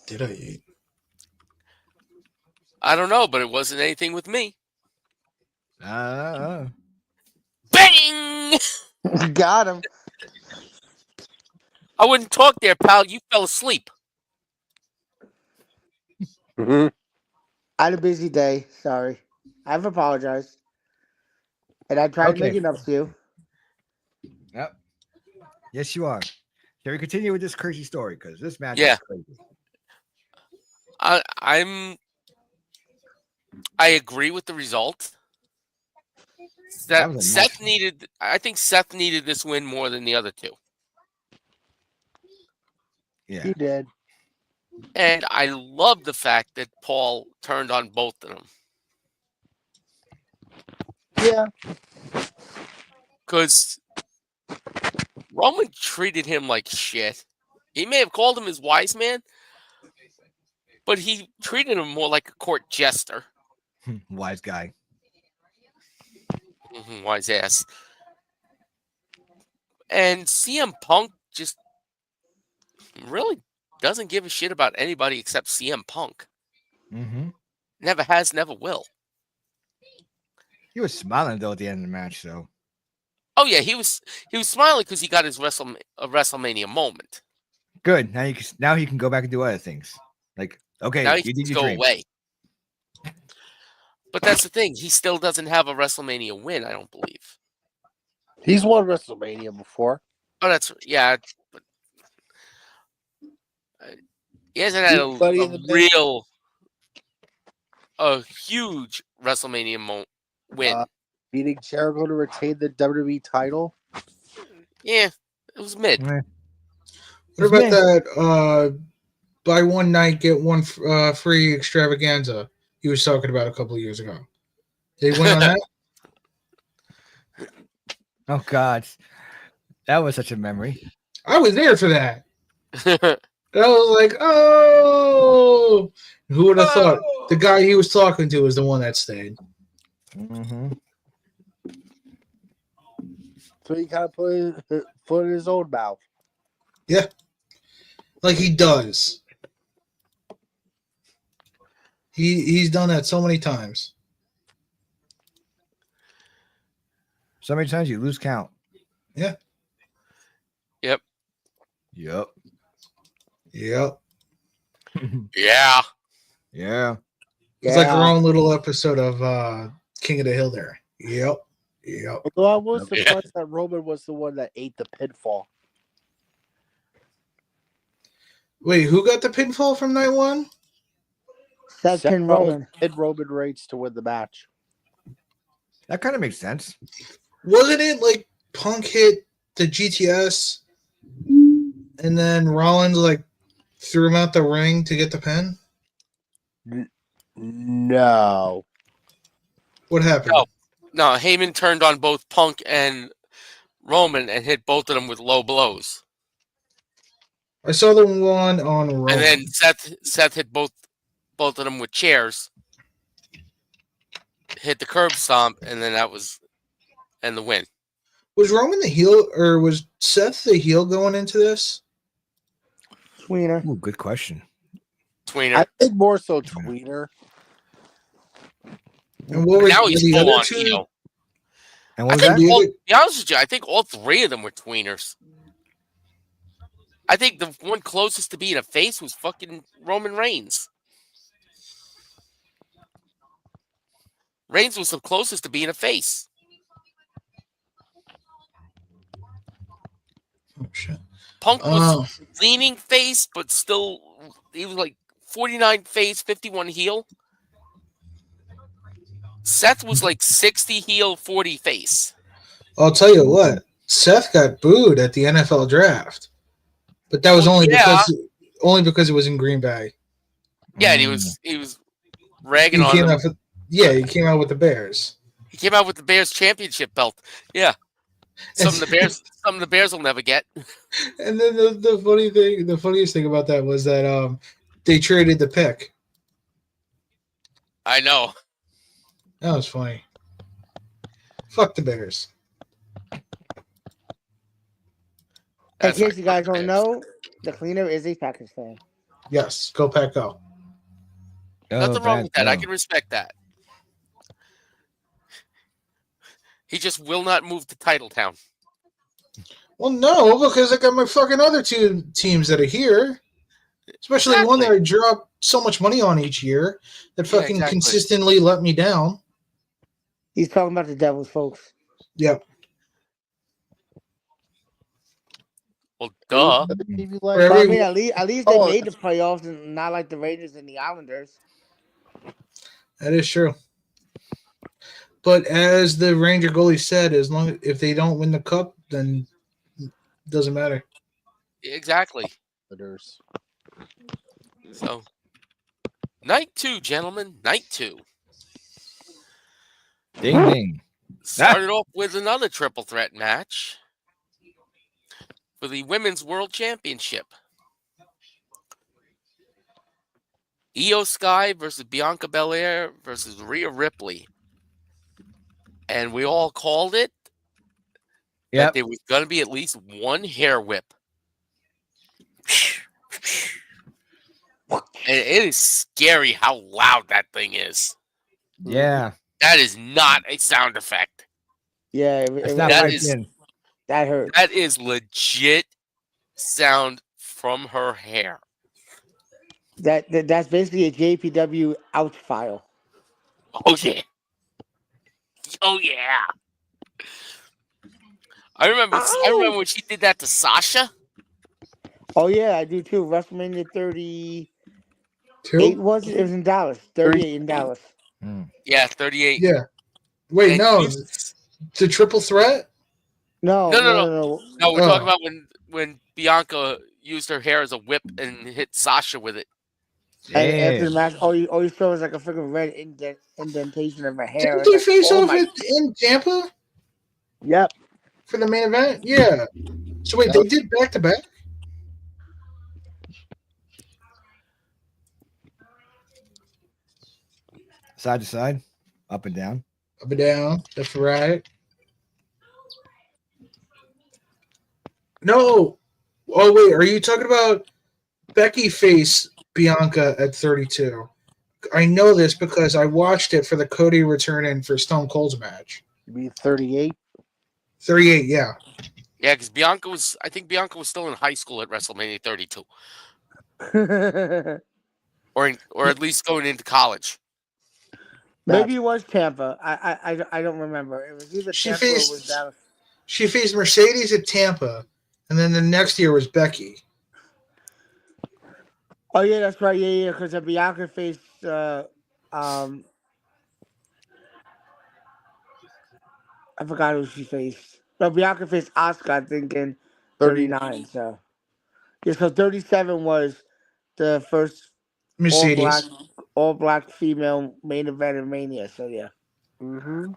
Did I eat? I don't know, but it wasn't anything with me. Uh-oh. Bang! got him. I wouldn't talk there, pal. You fell asleep. Mm-hmm. I had a busy day. Sorry. I've apologized. And I tried to make it up to you. Yep. Yes, you are. Can we continue with this crazy story? Because this match Yeah. is crazy. I agree with the result. I think Seth needed this win more than the other two. Yeah. He did. And I love the fact that Paul turned on both of them. Yeah. Because Roman treated him like shit. He may have called him his wise man, but he treated him more like a court jester. Wise guy. Wise ass. And CM Punk just really doesn't give a shit about anybody except CM Punk. Mm-hmm. Never has, never will. He was smiling though at the end of the match, though. Oh yeah, he was smiling because he got his WrestleMania moment. Good. Now he can go back and do other things. Like, okay, Now he you can did your go dream. away. But that's the thing. He still doesn't have a WrestleMania win, I don't believe. He's won WrestleMania before. Oh, that's yeah. But he hasn't had Buddy in the Bank? a huge WrestleMania win. Beating Jericho to retain the WWE title. Yeah, it was mid. Eh. What about that buy one night, get one free extravaganza he was talking about a couple of years ago? Did he win on that? Oh God, that was such a memory. I was there for that. I was like, oh, who would have thought the guy he was talking to was the one that stayed? Mm-hmm. So he kind of put his foot in his own mouth. Yeah, like he does. He's done that so many times. So many times you lose count. Yeah. Yep. Yep. Yep. Yeah. Yeah. It's like our own little episode of King of the Hill there. Yep. Yep. Although I was surprised that Roman was the one that ate the pinfall. Wait, who got the pinfall from night one? Seth pinned Roman. And Roman Reigns to win the match. That kind of makes sense. Wasn't it like Punk hit the GTS and then Rollins like threw him out the ring to get the pin? No. What happened? No, Heyman turned on both Punk and Roman and hit both of them with low blows. I saw the one on Roman. And then Seth hit both of them with chairs. Hit the curb stomp, and then and the win. Was Roman the heel, or was Seth the heel going into this? Tweener. Ooh, good question. Tweener. I think more so Tweener. And what were Now he's the full other on two? heel. And what was think that? to be honest with you, I think all three of them were tweeners. I think the one closest to being a face was fucking Roman Reigns. Reigns was the closest to being a face. Oh, shit. Punk was leaning face, but still, he was like 49 face, 51 heel. Seth was like 60 heel, 40 face. I'll tell you what. Seth got booed at the NFL draft, but that was only because it was in Green Bay. Yeah, and he was ragging on them. He came out with the Bears. He came out with the Bears championship belt. Yeah. Some of the Bears will never get. And then the funniest thing about that was that they traded the pick. I know. That was funny. Fuck the Bears. In case you guys don't know, the cleaner is a Packers fan. Yes, go Pack Go. Nothing wrong with that. I can respect that. He just will not move to Titletown. Well, no, because I got my fucking other two teams that are here. Especially one that I drop so much money on each year that fucking consistently let me down. He's talking about the Devils, folks. Yep. Well, duh. I mean, at least they made the playoffs and not like the Rangers and the Islanders. That is true. But as the Ranger goalie said, if they don't win the cup, then it doesn't matter. Exactly. So, night 2, gentlemen. Night 2. Ding ding. Started off with another triple threat match for the Women's World Championship. Io Sky versus Bianca Belair versus Rhea Ripley. And we all called it that there was going to be at least one hair whip. And it is scary how loud that thing is. Yeah, That is not a sound effect. Yeah, it's not That piped is in. that hurt. that is legit sound from her hair. That's basically a JPW ouch file. Oh yeah. Oh yeah. I remember when she did that to Sasha. Oh yeah, I do too. WrestleMania 38 Two? was it? It was in Dallas. 38 in Dallas. Mm. Yeah, 38. Yeah. Wait, And no. you, The triple threat? No, no, no, no, no, no, no. no. We're talking Oh. about when Bianca used her hair as a whip and hit Sasha with it. And after the Damn. match, all you saw was like a freaking red indentation of her hair. Didn't It's they like, face oh off my. in Tampa Yep. for the main event? Yeah. So wait, they did back to back? Side to side, up and down. Up and down. That's right. No. Oh wait, are you talking about Becky face Bianca at 32? I know this because I watched it for the Cody return in for Stone Cold's match. You mean 38? 38, yeah. Yeah, because I think Bianca was still in high school at WrestleMania 32, or at least going into college. Maybe it was Tampa. I don't remember. It was either She Tampa or it was faced Dallas. she faced Mercedes at Tampa, and then the next year was Becky. Oh yeah, that's right. Yeah. Because Bianca faced um I forgot who she faced. No, Bianca faced Asuka, I think, in 39. So yeah, so 37 was the first all black Mercedes. all black female main event in Mania. So yeah. Mm-hmm.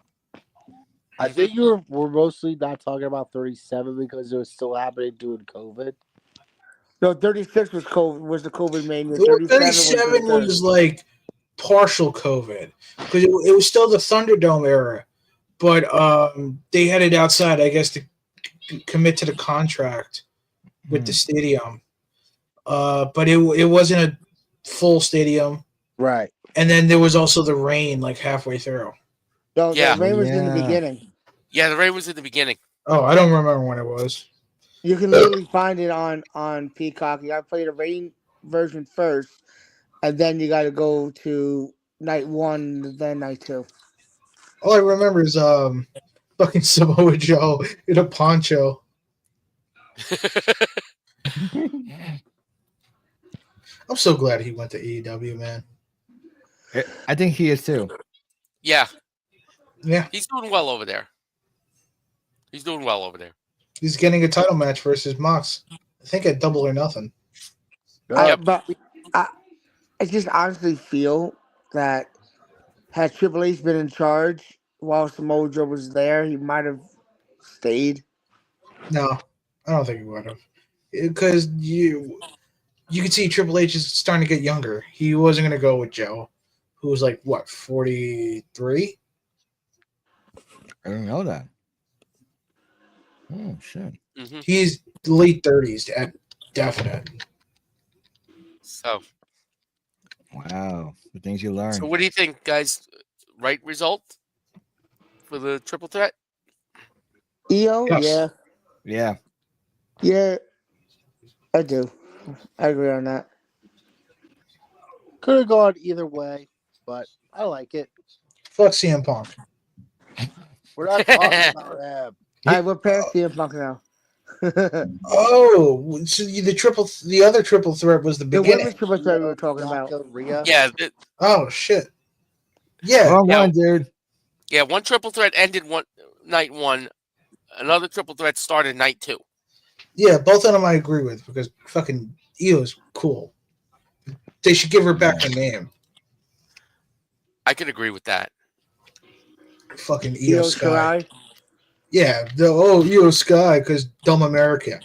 I think we're mostly not talking about 37 because it was still happening during COVID. No, 36 was the COVID Mania. Well, 37 was the 37 third. was like partial COVID because it was still the Thunderdome era, but they had it outside, I guess, to commit to the contract with the stadium. But it wasn't a full stadium, Right. and then there was also the rain like halfway through. No, Yeah. the rain was in the Yeah. beginning. Yeah, the rain was at the beginning. Oh, I don't remember when it was. You can literally find it on Peacock. You gotta play the rain version first, and then you gotta go to night one, then night two. All I remember is fucking Samoa Joe in a poncho. I'm so glad he went to AEW, man. I think he is too. Yeah, Yeah, he's doing well over there. He's doing well over there. he's getting a title match versus Mox. I think at Double or Nothing. Yep. But I just honestly feel that had Triple H been in charge while Samoa Joe was there, he might have stayed. No, I don't think he would have. Because you can see Triple H is starting to get younger. He wasn't going to go with Joe, who was like, what, 43? I didn't know that. Oh shit. Hmm. He's late 30s at definite. So, Wow. The things you learn. so what do you think, guys? Right result for the triple threat? EO, Yes. yeah, I do. I agree on that. Could have gone either way, but I like it. Fuck CM Punk. We're not talking about him. All right, we're past CM Punk now. Oh, so the other triple threat was the The beginning. women's triple threat we were talking about. Bianca, Rhea. Yeah, Oh shit. Yeah. Wrong Yeah. one, dude. yeah. One triple threat ended night one. Another triple threat started night two. Yeah, both of them I agree with because fucking Io's cool. They should give her back her name. I could agree with that. Fucking Io Io Sky. Shirai. Yeah, Io Sky because dumb American.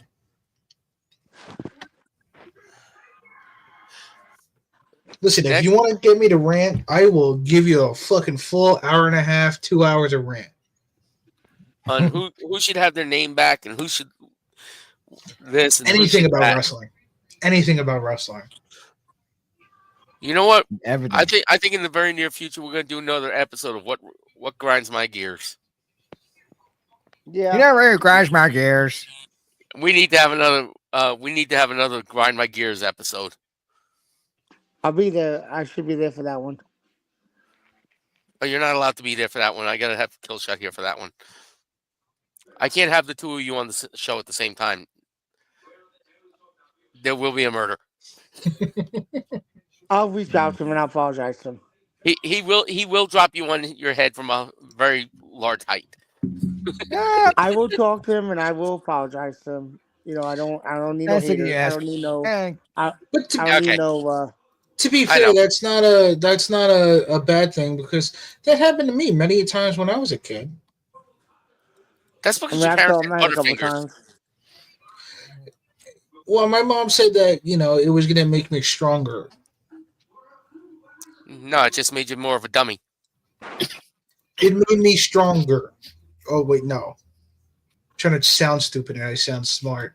Listen, if you want to get me to rant, I will give you a fucking full hour and a half, 2 hours of rant. On who should have their name back and who should this and who Anything should about that. wrestling. Anything about wrestling. You know what? Everything. I think in the very near future we're gonna do another episode of what grinds my gears. Yeah. You never really grinds my gears. We need to have another. We need to have another grind my gears episode. I'll be there. I should be there for that one. But you're not allowed to be there for that one. I gotta have kill shot here for that one. I can't have the two of you on the show at the same time. There will be a murder. I'll reach out to him and I'll apologize to him. He will drop you on your head from a very large height. Yeah, I will talk to him and I will apologize to him. You know, I don't need no that's like you haters. I ask. don't need no. Eh, I, But I don't Okay. need no. to be I fair, know. that's not a bad thing because that happened to me many times when I was a kid. That's I because mean, your I parents saw him had a couple butterfingers. times. Well, my mom said that it was gonna make me stronger. No, it just made you more of a dummy. It made me stronger. Oh wait, no. I'm trying to sound stupid and I sound smart.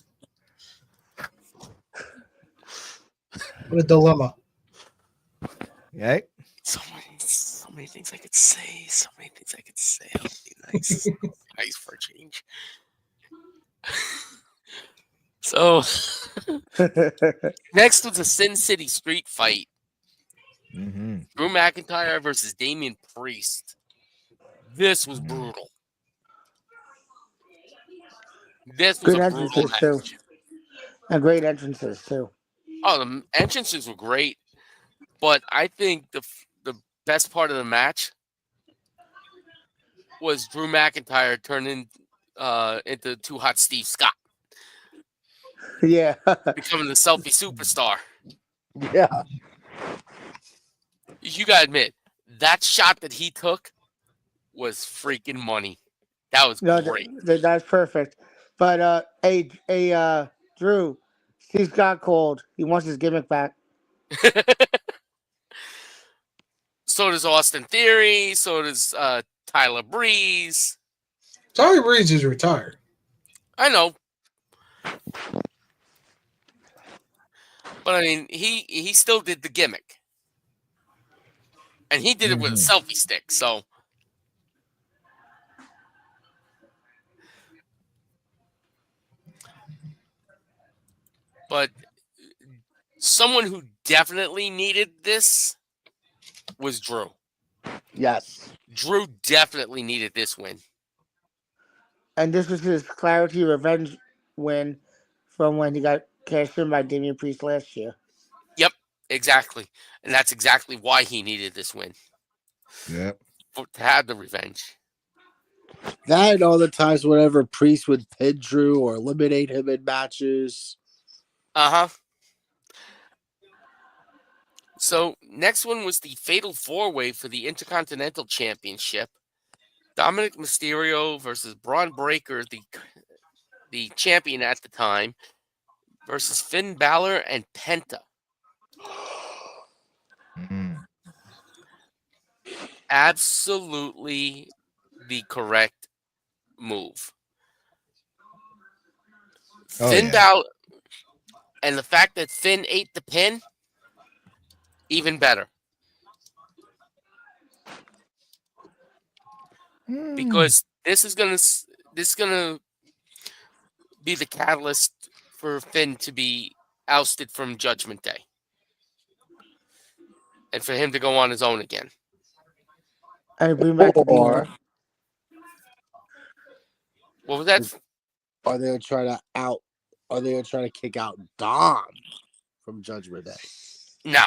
What a dilemma. yeah. So many things I could say. So many things I could say. That would be nice. Nice for a change. So next was a Sin City street fight. Mm-hmm. Drew McIntyre versus Damian Priest. This was brutal. This was Good a brutal entrances too, match. and great entrances too. Oh, the entrances were great, but I think the best part of the match was Drew McIntyre turning into Too Hot Steve Scott, Yeah, becoming the selfie superstar. yeah. You gotta admit, that shot that he took was freaking money. That was No, great. that's perfect. But Drew, Steve Scott called. He wants his gimmick back. So does Austin Theory. So does Tyler Breeze. Tyler Breeze is retired. I know, but I mean, he still did the gimmick, and he did it with a selfie stick. So, but someone who definitely needed this was Drew. Yes. Drew definitely needed this win. And this was his Clarity Revenge win from when he got cashed in by Damian Priest last year. Yep, exactly, and that's exactly why he needed this win Yep. to have the revenge. That and all the times whenever Priest would pin Drew or eliminate him in matches. Uh-huh. So next one was the Fatal 4-Way for the Intercontinental Championship. Dominic Mysterio versus Braun Breaker, the champion at the time, versus Finn Balor and Penta. Mm. Absolutely the correct move. Oh, Finn yeah. Balor, and the fact that Finn ate the pin, even better. Because this is gonna be the catalyst for Finn to be ousted from Judgment Day, and for him to go on his own again. And bring back the Or Demon. What was that? are they gonna try to out? Are they gonna try to kick out Dom from Judgment Day? No.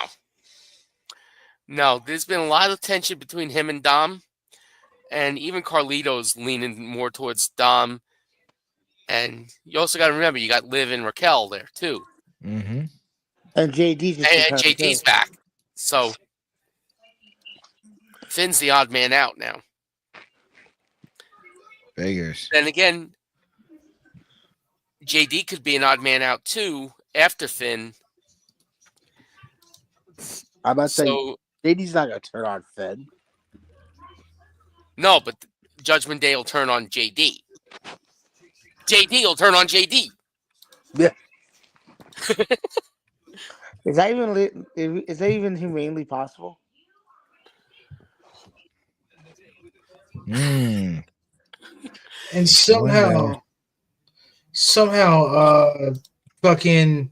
There's been a lot of tension between him and Dom, and even Carlito's leaning more towards Dom. And you also got to remember, you got Liv and Raquel there too, Mm-hmm. And JD just and returned, JD's too. back. So Finn's the odd man out now. Figures. Then again, JD could be an odd man out too after Finn. I'm about to say So JD's not gonna turn on Finn. no, but Judgment Day will turn on JD. JD will turn on JD. Yeah. Is that even is that even humanely possible? Hmm. And Wonder. somehow, fucking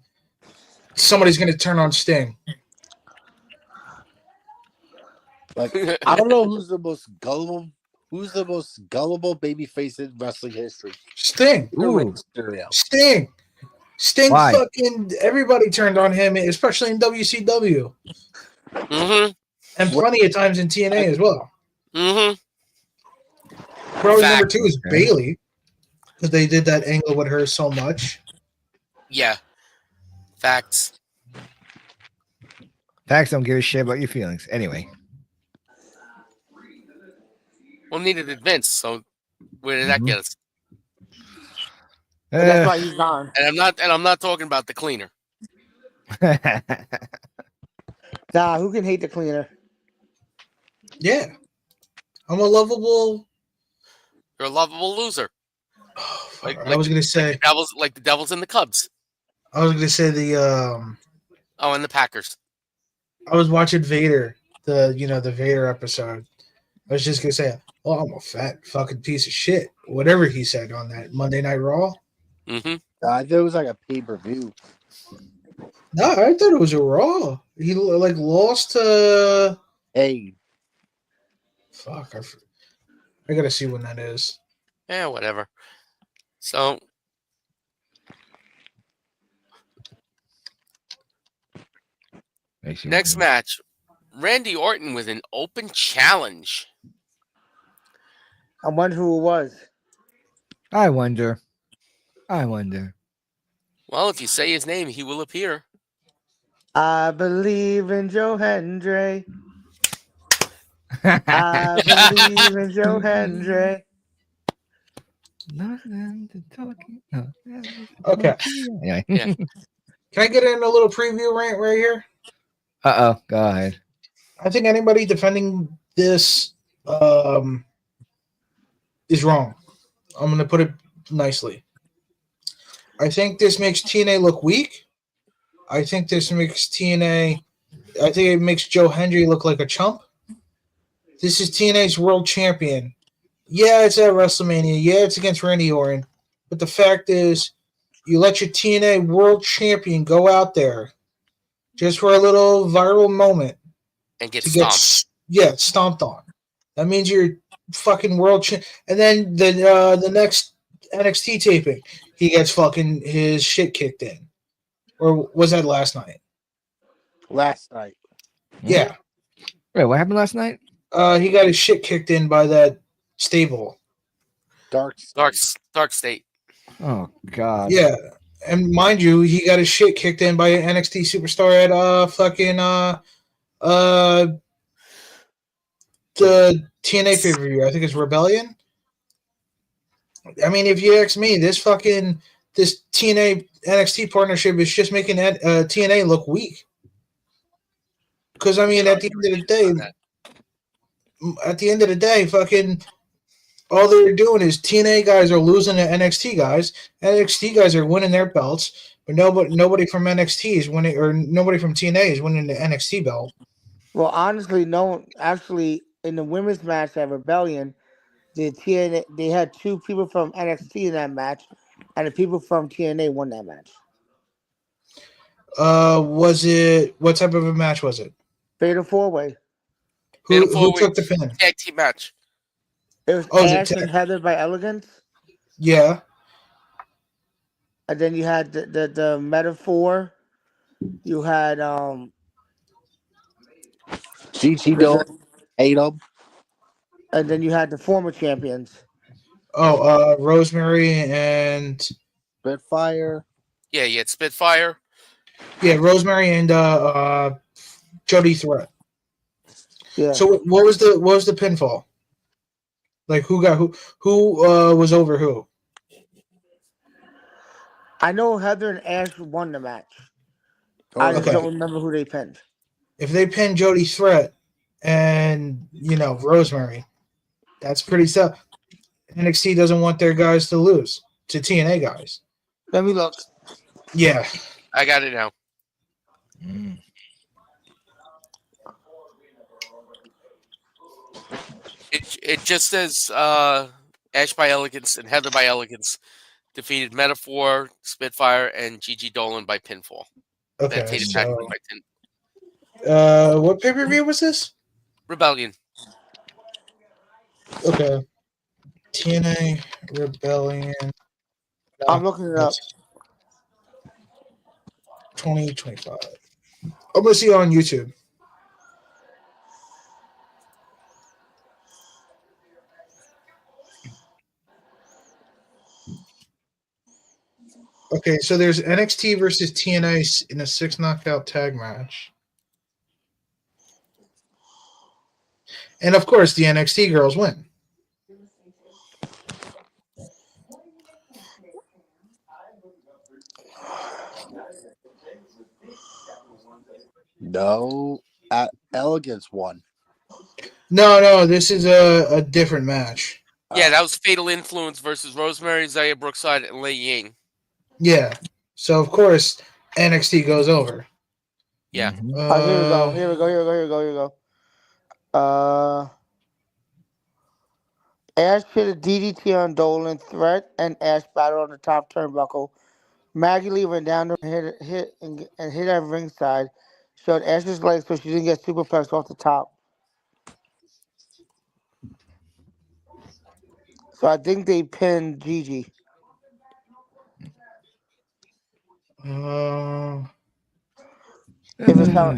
somebody's gonna turn on Sting. Like I don't know who's the most gullible. Who's the most gullible babyface in wrestling history? Sting. Ooh. Mysterio. Sting Why? fucking everybody turned on him, especially in WCW. Mm-hmm. And plenty of times in TNA as well. Mm-hmm. Probably number Fact. 2 is Okay. Bailey. Because they did that angle with her so much. Yeah. Facts. Facts don't give a shit about your feelings. Anyway. Well, needed Vince. So where did that Mhm. get us? But that's Uh, why he's gone. And I'm not talking about the cleaner. Nah, who can hate the cleaner? Yeah. I'm a lovable. You're a lovable loser. Oh, Like I was gonna say. like the Devils and the Cubs. I was gonna say the. Oh, and the Packers. I was watching Vader, the Vader episode. I was just gonna say, oh, I'm a fat fucking piece of shit. Whatever he said on that Monday Night Raw. Mm-hmm. I thought it was like a pay-per-view. No, I thought it was a Raw. He like lost to. Hey, Fuck, I gotta see when that is. Yeah, whatever. So next match, Randy Orton with an open challenge. I wonder who it was. I wonder. Well, if you say his name, he will appear. I believe in Joe Hendry. I believe in Joe Hendry. Nothing to talking. No. Okay. Anyway. Yeah. Can I get in a little preview rant right here? Uh-oh. Go ahead. I think anybody defending this is wrong. I'm going to put it nicely. I think this makes TNA look weak. I think it makes Joe Hendry look like a chump. This is TNA's world champion. Yeah, it's at WrestleMania. Yeah, it's against Randy Orton. But the fact is, you let your TNA world champion go out there just for a little viral moment And get to stomped. get stomped on. That means you're fucking world champ. And then the next NXT taping, he gets fucking his shit kicked in. Or was that last night? last night. Yeah. Wait, what happened last night? He got his shit kicked in by that stable. Dark. Dark State. Oh God. Yeah. And mind you, he got his shit kicked in by an NXT superstar at the TNA pay-per-view. I think it's Rebellion. I mean, if you ask me, this TNA NXT partnership is just making TNA look weak. Because I mean, at the end of the day, fucking all they're doing is TNA guys are losing to NXT guys. NXT guys are winning their belts, but nobody from NXT is winning, or nobody from TNA is winning the NXT belt. Well, honestly, no. Actually, in the women's match at Rebellion, the TNA they had 2 people from NXT in that match, and the people from TNA won that match. Was it what type of a match was it? Fatal 4-way. Who took the pin? Tag team match. It was Oh, is it Ash and Heather by Elegance, Yeah. and then you had the Metaphor. You had GT don't hate him. and then you had the former champions. Oh, Rosemary and Spitfire. Yeah, you had Spitfire. Rosemary and Jody Threat. Yeah. So what was the pinfall? Like who got who was over who? I know Heather and Ash won the match. Oh, I just okay. don't remember who they pinned. If they pin Jody Threat and Rosemary, that's pretty tough. NXT doesn't want their guys to lose to TNA guys. Let me look. Yeah. I got it now. Mm. It just says Ash by Elegance and Heather by Elegance defeated Metaphor, Spitfire, and Gigi Dolan by pinfall. Then Okay, Tatum so Paxton by what pay per view was this? Rebellion. Okay, TNA Rebellion. I'm looking it up. That's 2025. I'm gonna see it on YouTube. Okay, so there's NXT versus TNA in a 6 knockout tag match. And of course, the NXT girls win. No, Elegance won. No, this is a different match. Yeah, that was Fatal Influence versus Rosemary, Zaya Brookside, and Lei Ying. Yeah. So of course NXT goes over. Yeah. Mhm. Here we go. Here we go. Here we go. Here we go. Here we go. Ash hit a DDT on Dolan, threat, and Ash battle on the top turnbuckle. Maggie Lee ran down to hit at ringside. Showed Ash's legs so she didn't get superplexed off the top. So I think they pinned Gigi. If it's how,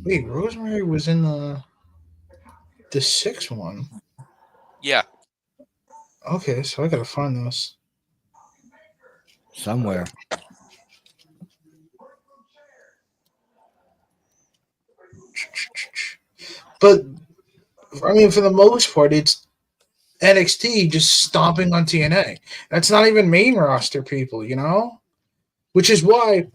Wait, Rosemary was in the 6th one. Yeah. Okay, so I gotta find this. Somewhere. But I mean, for the most part, it's NXT just stomping on TNA. That's not even main roster people, you know? Which is why,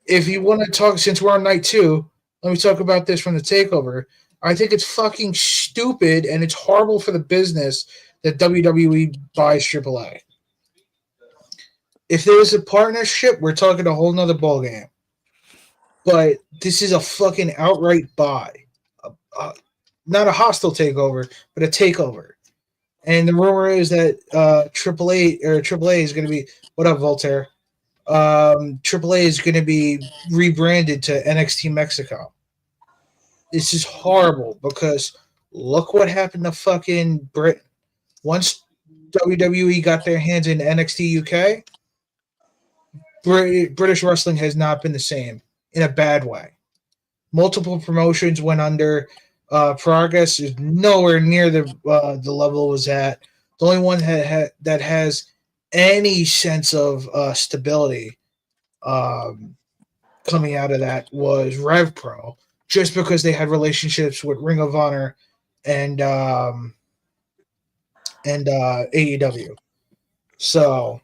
if you want to talk, since we're on night 2, let me talk about this from the takeover. I think it's fucking stupid and it's horrible for the business that WWE buys AAA. If there was a partnership, we're talking a whole nother ballgame. But this is a fucking outright buy. Not a hostile takeover, but a takeover. And the rumor is that AAA is going to be, what up, Voltaire? AAA is going to be rebranded to NXT Mexico. This is horrible because look what happened to fucking Britain. Once WWE got their hands in NXT UK, British wrestling has not been the same in a bad way. Multiple promotions went under. Progress is nowhere near the level it was at. The only one that has any sense of stability coming out of that was Rev Pro, just because they had relationships with Ring of Honor and AEW. So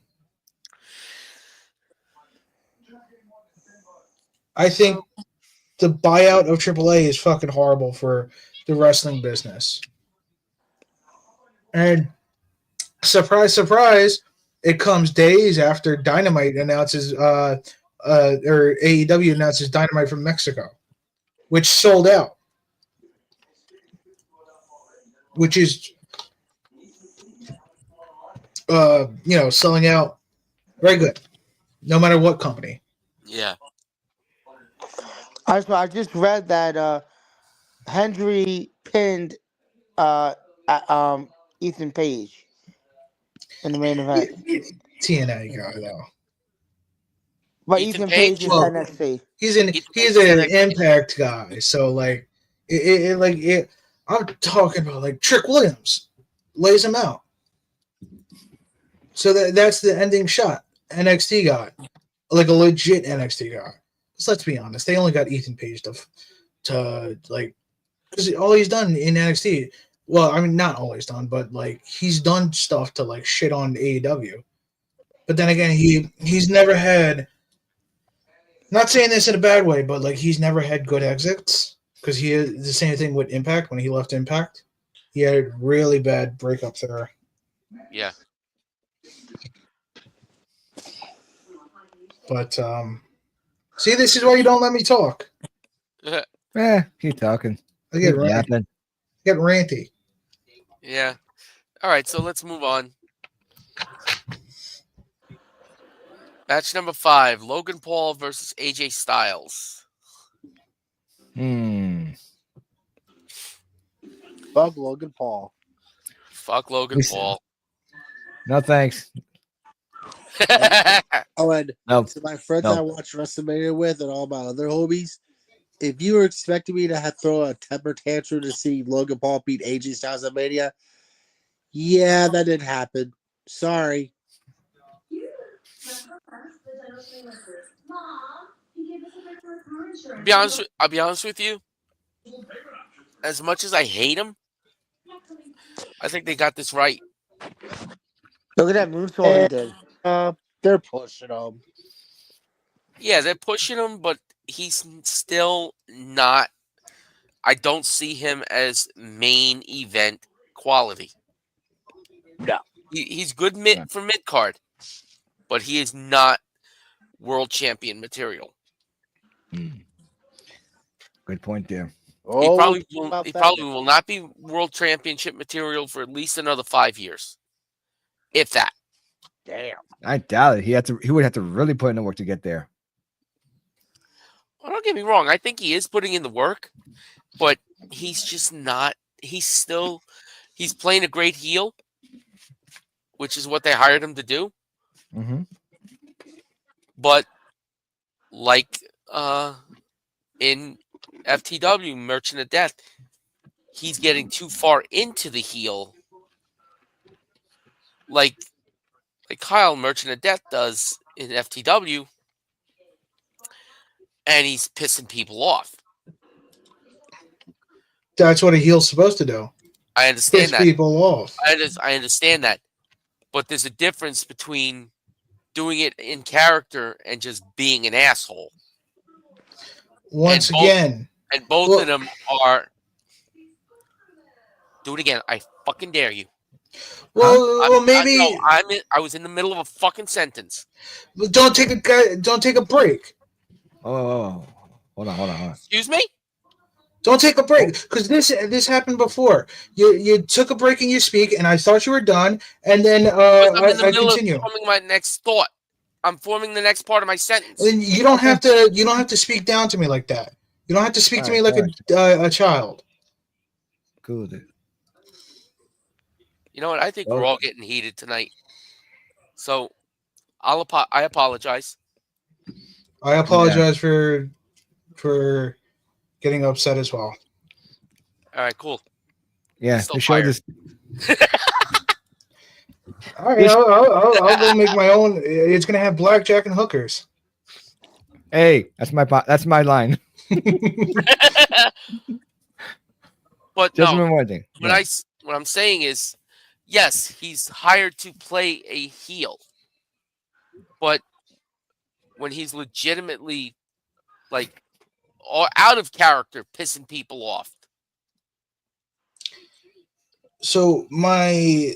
I think the buyout of AAA is fucking horrible for the wrestling business. And surprise, surprise, it comes days after Dynamite announces or AEW announces Dynamite from Mexico, which sold out. Which is selling out very good. No matter what company. Yeah. I just read that Hendry pinned uh, Ethan Page in the main event. TNA guy though. But Ethan Ethan Page Page? is Well, NXT. he's Ethan Page is an NXT. Impact guy, so like I'm talking about like Trick Williams lays him out. So that's the ending shot. NXT guy, like a legit NXT guy. Because let's be honest, they only got Ethan Page to like, because all he's done in NXT. Well, I mean, not all he's done, but like he's done stuff to like shit on AEW. But then again, he's never had. Not saying this in a bad way, but like he's never had good exits because he had the same thing with Impact when he left Impact. He had a really bad breakup there. Yeah. But See, this is why you don't let me talk. Keep talking. I get Keep ranty. yapping. Get ranty. Yeah. All right, so let's move on. Match number 5, Logan Paul versus AJ Styles. Fuck Logan Paul. Fuck Logan Paul. No thanks. Oh, and No. to my friends No. I watch WrestleMania with and all my other homies, if you were expecting me to throw a temper tantrum to see Logan Paul beat AJ Styles at Mania, yeah, that didn't happen. Sorry. I'll be honest with you. As much as I hate him, I think they got this right. Look at that moonsault he did. They're pushing him. Yeah, they're pushing him, but he's still not. I don't see him as main event quality. No. He's good for mid card, but he is not world champion material. Good point there. He probably will not be world championship material for at least another 5 years, if that. Damn. I doubt it. He would have to really put in the work to get there. Well, don't get me wrong. I think he is putting in the work, but he's just not. He's playing a great heel, which is what they hired him to do. Mm-hmm. But like in FTW, Merchant of Death, he's getting too far into the heel, like Kyle Merchant of Death does in FTW, and he's pissing people off. That's what a heel's supposed to do. I understand Piss that. people off. I understand that, but there's a difference between doing it in character and just being an asshole. Once again, both of them are. Do it again. I fucking dare you. Well, maybe I was in the middle of a fucking sentence. don't take a break. Oh, hold on. Excuse me? Don't take a break, because this happened before. You took a break in your speak, and I thought you were done, and then I'm in the I middle continue. of forming my next thought. I'm forming the next part of my sentence. And you don't have to speak down to me like that. You don't have to speak to me like a child. Cool, dude. You know what? I think we're all getting heated tonight. So I apologize. I apologize for getting upset as well. All right, cool. Yeah, the show just. All right, I'll go make my own. It's gonna have blackjack and hookers. Hey, that's my line. But just no, one thing. What I'm saying is, yes, he's hired to play a heel, but when he's legitimately out of character, pissing people off. So my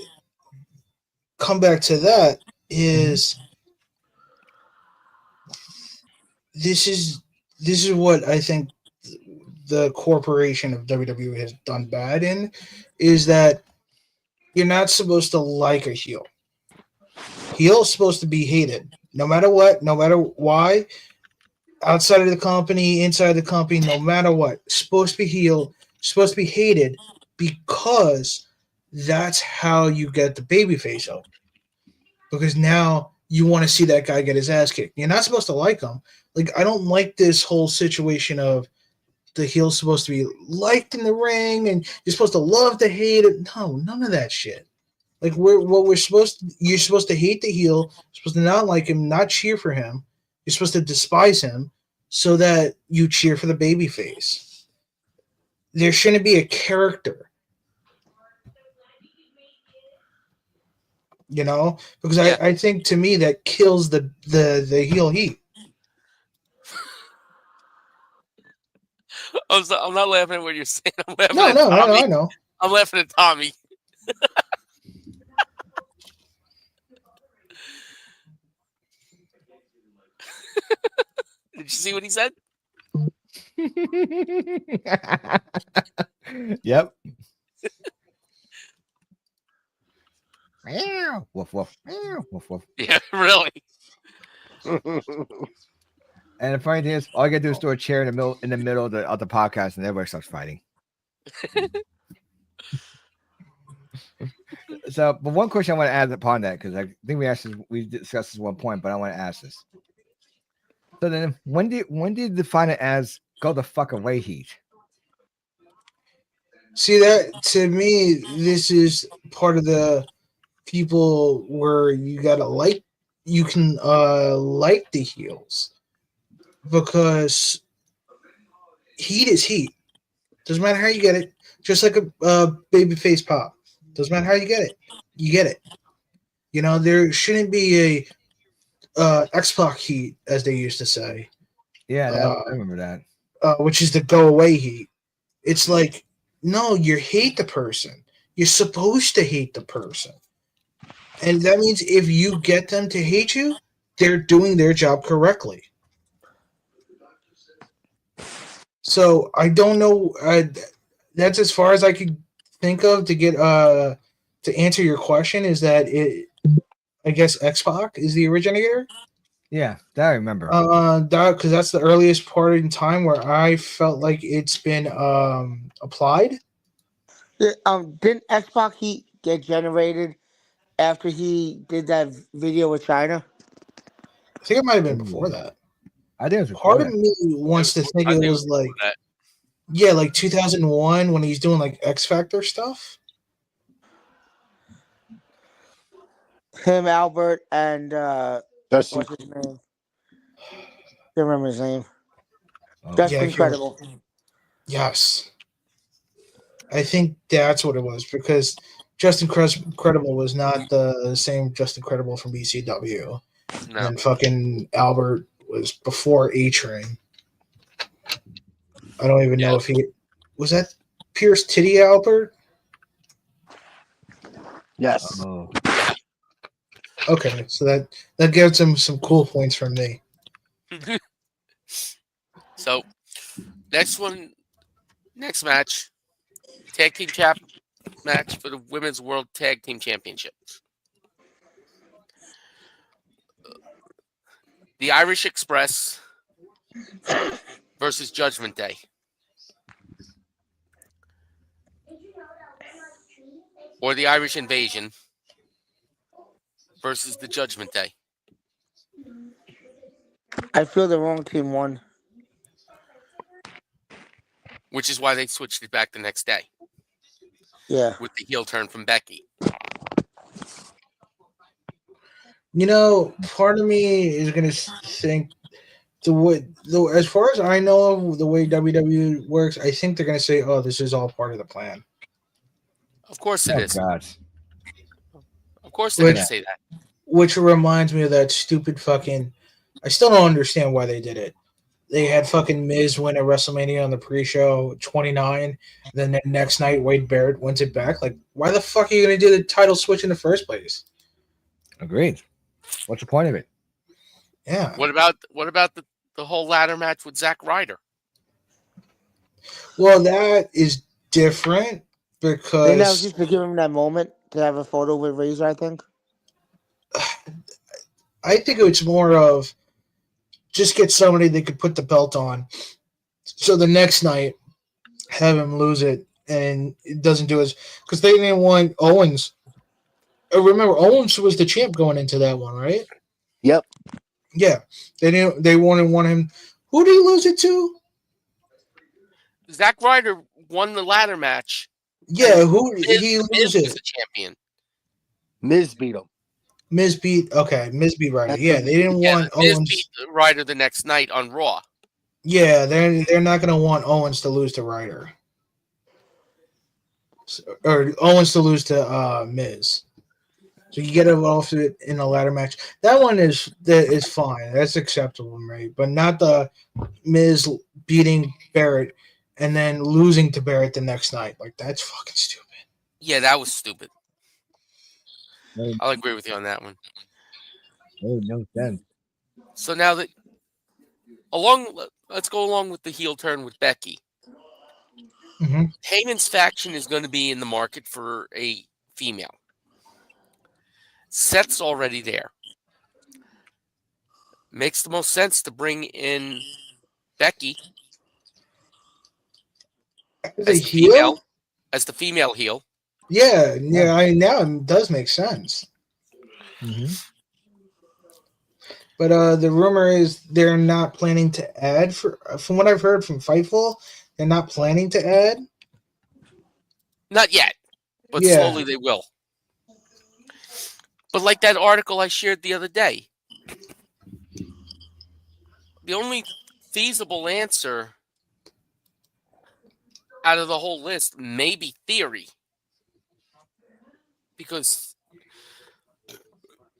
comeback to that is this is what I think the corporation of WWE has done bad in, is that you're not supposed to like a heel. Heel is supposed to be hated, no matter what, no matter why. Outside of the company, inside the company, no matter what, supposed to be heel, supposed to be hated, because that's how you get the babyface out. Because now you want to see that guy get his ass kicked. You're not supposed to like him. Like, I don't like this whole situation of the heel's supposed to be liked in the ring and you're supposed to love to hate it. No, none of that shit. Like, you're supposed to hate the heel, you're supposed to not like him, not cheer for him. You're supposed to despise him so that you cheer for the babyface. There shouldn't be a character. You know? Because I think, to me, that kills the heel heat. I'm not laughing at what you're saying. I'm laughing No, at Tommy. I know. I'm laughing at Tommy. you see what he said? Yep. Meow. Woof woof. Meow. Woof woof. Yeah, really. And the funny thing is, all you gotta do is throw a chair in the middle of the podcast, and everybody starts fighting. So, but one question I want to add upon that, because I think we discussed this one point, but I want to ask this. So then, when do you define it as go the fuck away heat? See, that to me, this is part of the people where you gotta like, you can like the heels, because heat is heat. Doesn't matter how you get it. Just like a baby face pop. Doesn't matter how you get it. You get it. You know, there shouldn't be a X-Pac heat, as they used to say. Yeah, I remember that. Which is the go away heat. It's like, no, you hate the person. You're supposed to hate the person. And that means if you get them to hate you, they're doing their job correctly. So I don't know. That's as far as I could think of to get to answer your question. Is that it? I guess X-Pac is the originator. Yeah, that I remember. Because that's the earliest part in time where I felt like it's been applied. Didn't Xbox Heat get generated after he did that video with China? I think it might have been before that. I think it was Part before of that. me wants to think I it think was like, that. yeah, like 2001 when he's doing like X Factor stuff. Him, Albert, and That's what's his name? Can't remember his name. Oh. Just Yeah, incredible. Yes. I think that's what it was, because Just Incredible was not the same Just Incredible from BCW. No. And fucking Albert was before A-Train. I don't even know if he... Was that Pierce Titty Albert? yes. Oh. Okay, so that gives him some cool points from me. So, next match, tag team match for the Women's World Tag Team Championship. The Irish Express versus Judgment Day. Or the Irish Invasion versus the Judgment Day. I feel the wrong team won. Which is why they switched it back the next day. Yeah. With the heel turn from Becky. You know, part of me is going to think as far as I know, the way WWE works, I think they're going to say, "Oh, this is all part of the plan." Of course it is. God. Of course they're going to Yeah. say that. Which reminds me of that stupid fucking. I still don't understand why they did it. They had fucking Miz win at WrestleMania on the pre-show 29. Then the next night, Wade Barrett wins it back. Like, why the fuck are you going to do the title switch in the first place? Agreed. What's the point of it? Yeah. What about the whole ladder match with Zack Ryder? Well, that is different because Then that was just to give him that moment to have a photo with Razor, I think. I think it's more of just get somebody that could put the belt on. So the next night, have him lose it, and it doesn't do as because they didn't want Owens. Remember, Owens was the champ going into that one, right? Yep. Yeah, they didn't. They want him. Who did he lose it to? Zack Ryder won the ladder match. Yeah, who did he Miz lose was it? the champion. Miz beat him. Miz beat. Okay, Miz beat Ryder. That's Yeah, they didn't Yeah, want Miz Owens. beat Ryder the next night on Raw. Yeah, they're not going to want Owens to lose to Ryder. Or Owens to lose to Miz. So you get it off it in a ladder match. That one is fine. That's acceptable, right? But not the Miz beating Barrett and then losing to Barrett the next night. Like, that's fucking stupid. Yeah, that was stupid. Made I'll agree with you on that one. no sense. So now that Let's go along with the heel turn with Becky. Mm-hmm. Heyman's faction is going to be in the market for a female. Seth's already there. Makes the most sense to bring in Becky Is a as the female, heel? as the female heel. Yeah. Now it does make sense. Mm-hmm. But the rumor is they're not planning to add. From what I've heard from Fightful, they're not planning to add. Not yet, but Yeah. slowly they will. But like that article I shared the other day, the only feasible answer out of the whole list may be Theory. Because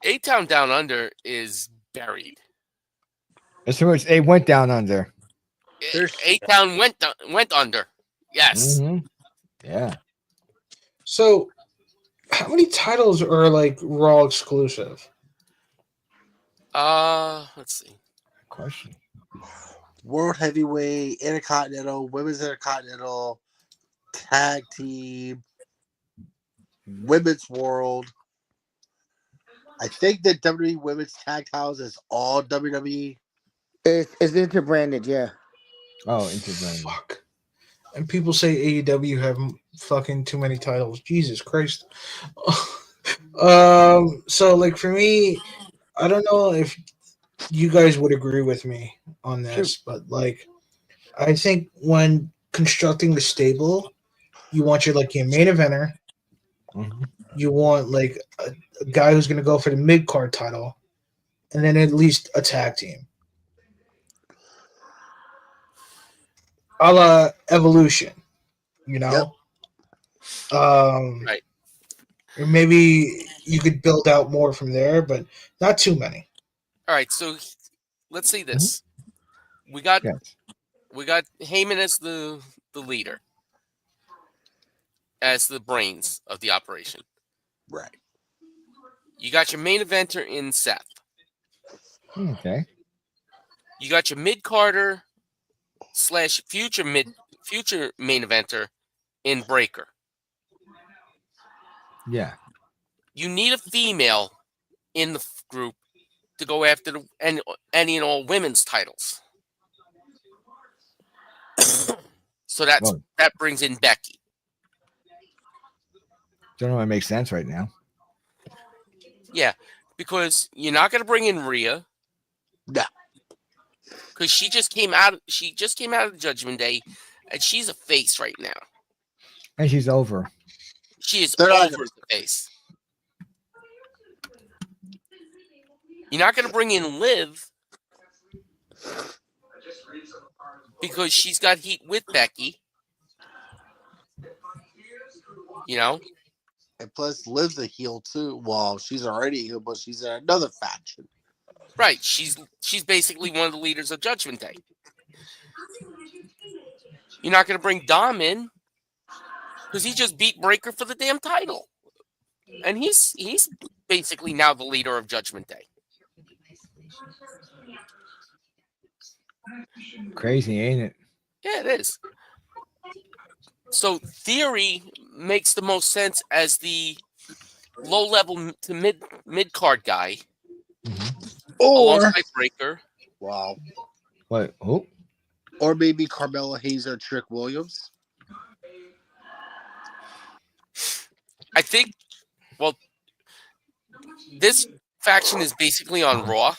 A-Town Down Under is buried. As soon as it went down under. A-Town went under. Yes. Mm-hmm. Yeah. So, how many titles are like Raw exclusive? Let's see. Question. World Heavyweight, Intercontinental, Women's Intercontinental, Tag Team, Women's World. I think that WWE Women's Tag Titles is all WWE. It's interbranded, yeah. Oh, interbranded. Fuck. And people say AEW have fucking too many titles. Jesus Christ. So like for me, I don't know if you guys would agree with me on this, but like I think when constructing the stable, you want your main eventer. Mm-hmm. You want like a guy who's gonna go for the mid card title, and then at least a tag team. A la Evolution, you know? Right. Or maybe you could build out more from there, but not too many. All right, so let's see this. We got Yes. Heyman as the leader, as the brains of the operation. Right. You got your main eventer in Seth. Okay. You got your mid-carder / future main eventer in Breaker. Yeah. You need a female in the group to go after any and all women's titles. So that brings in Becky. Don't know what makes sense right now. Yeah, because you're not going to bring in Rhea. No. Because she just came out of the Judgment Day, and she's a face right now. And she's over. She is They're over not- as a face. You're not going to bring in Liv because she's got heat with Becky. You know? And plus, Liv's a heel too. Well, she's already a heel, but she's in another faction. Right. She's basically one of the leaders of Judgment Day. You're not going to bring Dom in because he just beat Breaker for the damn title. And he's basically now the leader of Judgment Day. Crazy, ain't it? Yeah, it is. So Theory makes the most sense as the low level to mid card guy, Or alongside Breaker. wow. What? Who? Or maybe Carmella Hayes or Trick Williams. I think. Well, this faction is basically on Raw,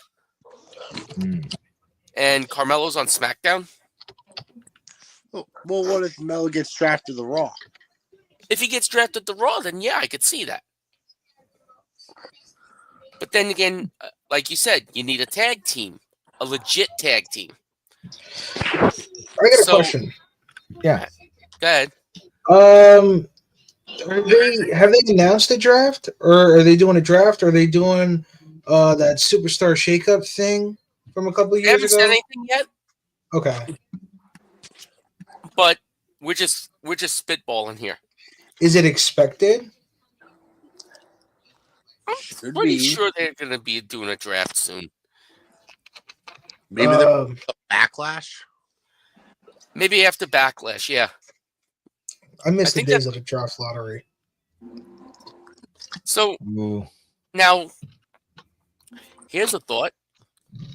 and Carmelo's on SmackDown. Well, what if Mel gets drafted to the Raw? If he gets drafted to Raw, then yeah, I could see that. But then again, like you said, you need a tag team, a legit tag team. I got a question. Yeah. Go ahead. Have they announced a draft, or are they doing a draft? Or are they doing that superstar shakeup thing from a couple of They haven't years said ago? anything yet, Okay. but we're just spitballing here. Is it expected? Pretty sure they're going to be doing a draft soon. Maybe Backlash. Maybe after Backlash, yeah. I miss I the think days of the draft lottery. So Ooh. now, here's a thought.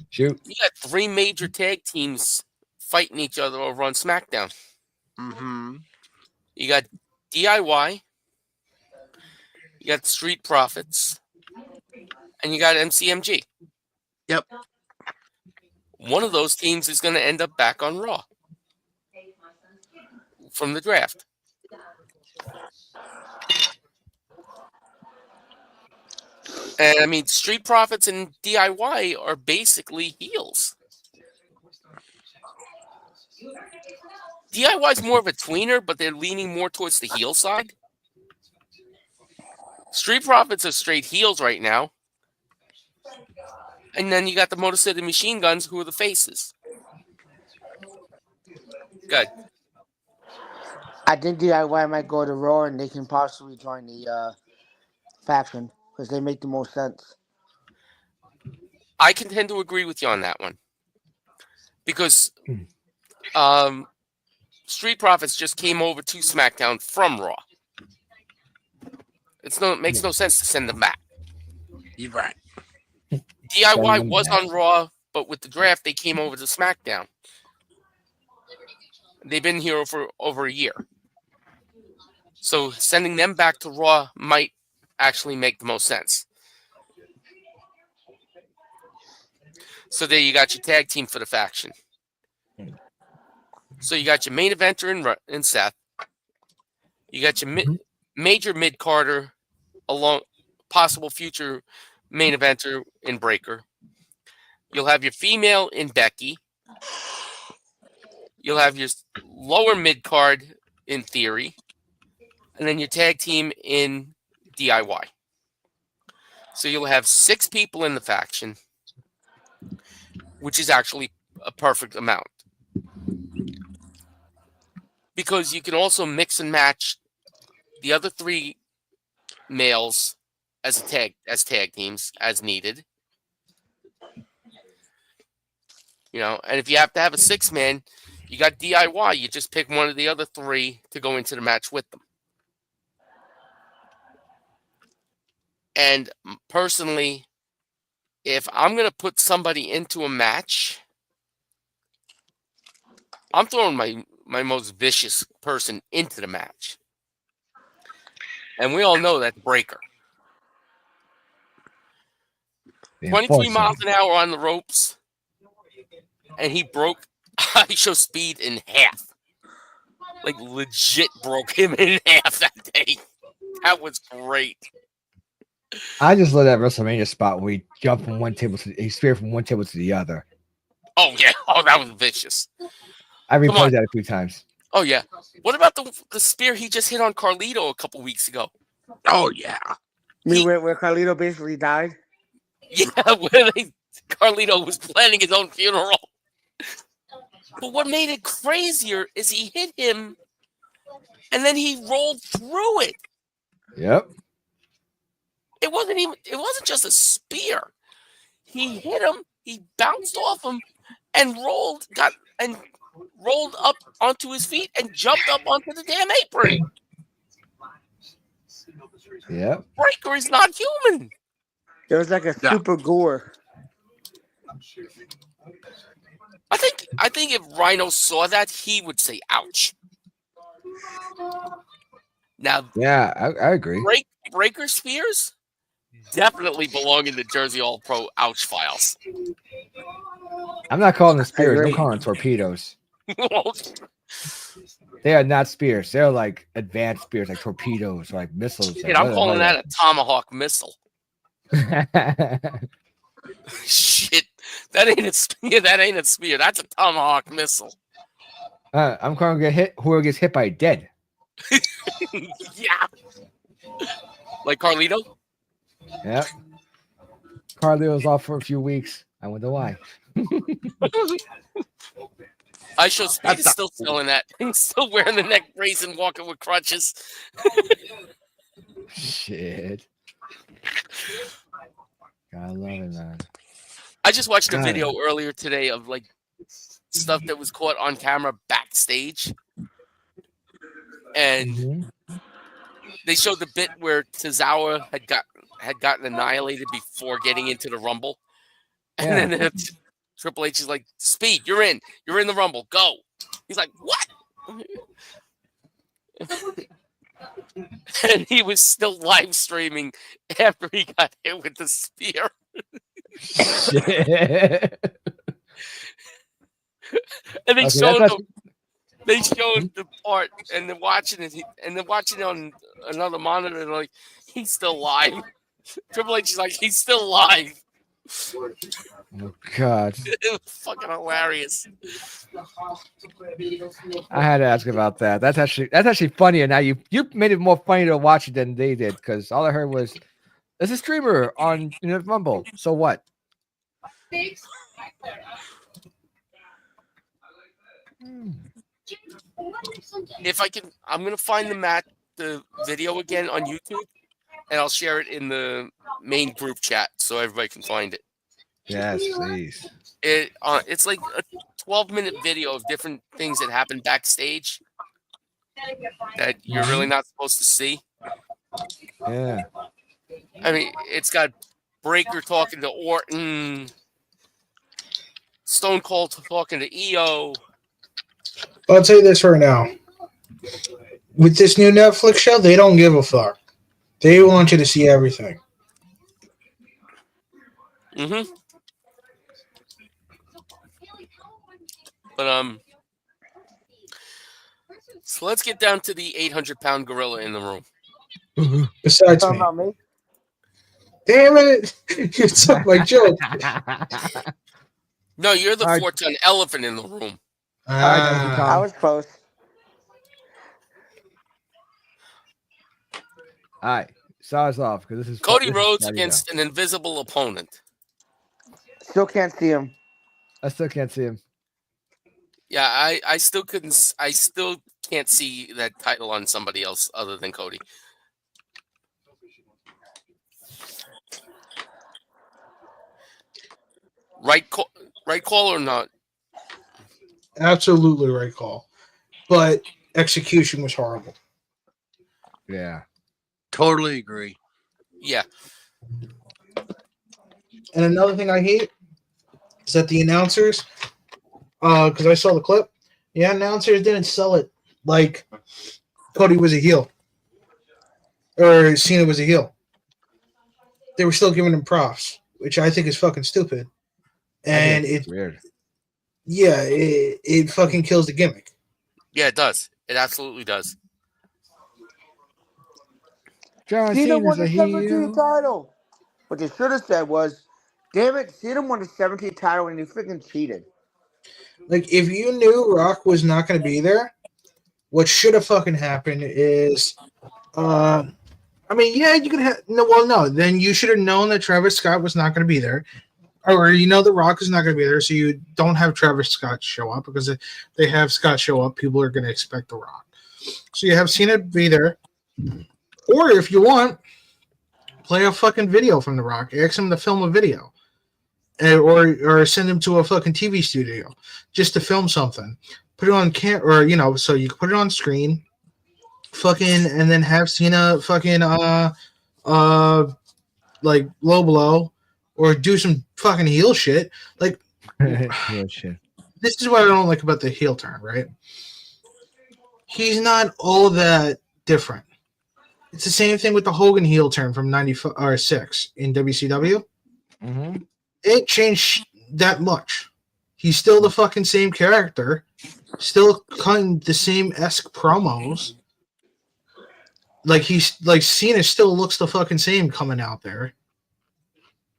Shoot. You got 3 major tag teams fighting each other over on SmackDown. Mm-hmm. You got DIY, you got Street Profits, and you got MCMG. Yep. One of those teams is going to end up back on Raw from the draft. And I mean, Street Profits and DIY are basically heels. DIY is more of a tweener, but they're leaning more towards the heel side. Street Profits are straight heels right now. And then you got the Motor City Machine Guns, who are the faces. Good. I think DIY might go to Raw and they can possibly join the faction because they make the most sense. I can tend to agree with you on that one. Because Street Profits just came over to SmackDown from Raw. It makes no sense to send them back. You're right. DIY them was back. on Raw, but with the draft, they came over to SmackDown. They've been here for over a year. So sending them back to Raw might actually make the most sense. So there you got your tag team for the faction. So you got your main eventer in Seth. You got your major mid-carder along possible future main eventer in Breaker. You'll have your female in Becky. You'll have your lower mid-card in Theory. And then your tag team in DIY. So you'll have 6 people in the faction, which is actually a perfect amount. Because you can also mix and match the other 3 males as tag teams as needed. You know, and if you have to have a 6-man, you got DIY. You just pick one of the other 3 to go into the match with them. And personally, if I'm going to put somebody into a match, I'm throwing my most vicious person into the match. And we all know that's Breaker. The 23 enforcer. miles an hour on the ropes. And he broke ISO Speed in half. Like, legit broke him in half that day. That was great. I just love that WrestleMania spot where he jumped from one table he speared from one table to the other. Oh, yeah. Oh, that was vicious. I Come on. replayed that a few times. Oh, yeah. What about the spear he just hit on Carlito a couple weeks ago? Oh yeah. Where Carlito basically died? Yeah, where Carlito was planning his own funeral. But what made it crazier is he hit him and then he rolled through it. Yep. It wasn't just a spear. He hit him, he bounced off him and rolled up onto his feet and jumped up onto the damn apron. Yep. Breaker is not human. There was like a Yeah. super gore. I think if Rhino saw that, he would say, ouch. Now, Yeah, I agree. Breaker spears definitely belong in the Jersey All Pro ouch files. I'm not calling them spears. I'm agree. calling them torpedoes. They are not spears. They're like advanced spears, like torpedoes, like missiles. Shit, I'm calling that a tomahawk missile. Shit, that ain't a spear. That ain't a spear. That's a tomahawk missile. I'm calling get hit. Whoever gets hit by dead. Yeah, like Carlito. Yep. Carlito's off for a few weeks. I wonder why. ISO Speed is still selling that. He's still wearing the neck brace and walking with crutches. Shit. Gotta love it, man. I just watched a video earlier today of like stuff that was caught on camera backstage, and Mhm. they showed the bit where Tozawa had gotten annihilated before getting into the Rumble, and Yeah. then Triple H is like, "Speed, you're in the Rumble, go." He's like, "What?" And he was still live streaming after he got hit with the spear. Shit. And Okay, that's they showed the part, and then watching it on another monitor. They're like, he's still live. Triple H is like, he's still live. oh god. It was fucking hilarious. I had to ask about that. That's actually funnier. Now you made it more funny to watch it than they did, because all I heard was there's a streamer on Rumble. So what? If I can, I'm gonna find the video again on YouTube, and I'll share it in the main group chat so everybody can find it. Yes, please. It's like a 12-minute video of different things that happen backstage that you're really not supposed to see. Yeah. I mean, it's got Breaker talking to Orton, Stone Cold talking to EO. I'll tell you this right now. With this new Netflix show, they don't give a fuck. They want you to see everything. Mm-hmm. But so let's get down to the 800-pound gorilla in the room. Besides Talking me. about me? Damn it! You took my joke. No, you're the All right. 4-ton elephant in the room. I was close. All right, start us off because this is Cody this is Rhodes ready to go. against an invisible opponent. Still can't see him. I still can't see him. Yeah, I still couldn't. I still can't see that title on somebody else other than Cody. Right call or not? Absolutely right call. But execution was horrible. Yeah. Totally agree. Yeah. And another thing I hate is that the announcers, because I saw the clip, the announcers didn't sell it like Cody was a heel or Cena was a heel. They were still giving him props, which I think is fucking stupid. And it's weird. it fucking kills the gimmick. Yeah, it does. It absolutely does. John Cena Cena's won a the 17th heel. title. What they should have said was, damn it, Cena won the 17th title and he freaking cheated. Like, if you knew Rock was not going to be there, what should have fucking happened is, I mean, yeah, you could have, no, then you should have known that Travis Scott was not going to be there. Or, The Rock is not going to be there, so you don't have Travis Scott show up, because if they have Scott show up, people are going to expect The Rock. So you have Cena be there. Or, if you want, play a fucking video from The Rock. Ask him to film a video. Or send him to a fucking TV studio just to film something. Put it on camera, or so you can put it on screen, fucking, and then have Cena fucking like low blow, or do some fucking heel shit. Like, Heel shit. this is what I don't like about the heel turn, right? He's not all that different. It's the same thing with the Hogan heel turn from 95 or 6 in WCW. Mm-hmm. It changed that much. He's still the fucking same character, still cutting the same esque promos. Like Cena still looks the fucking same coming out there.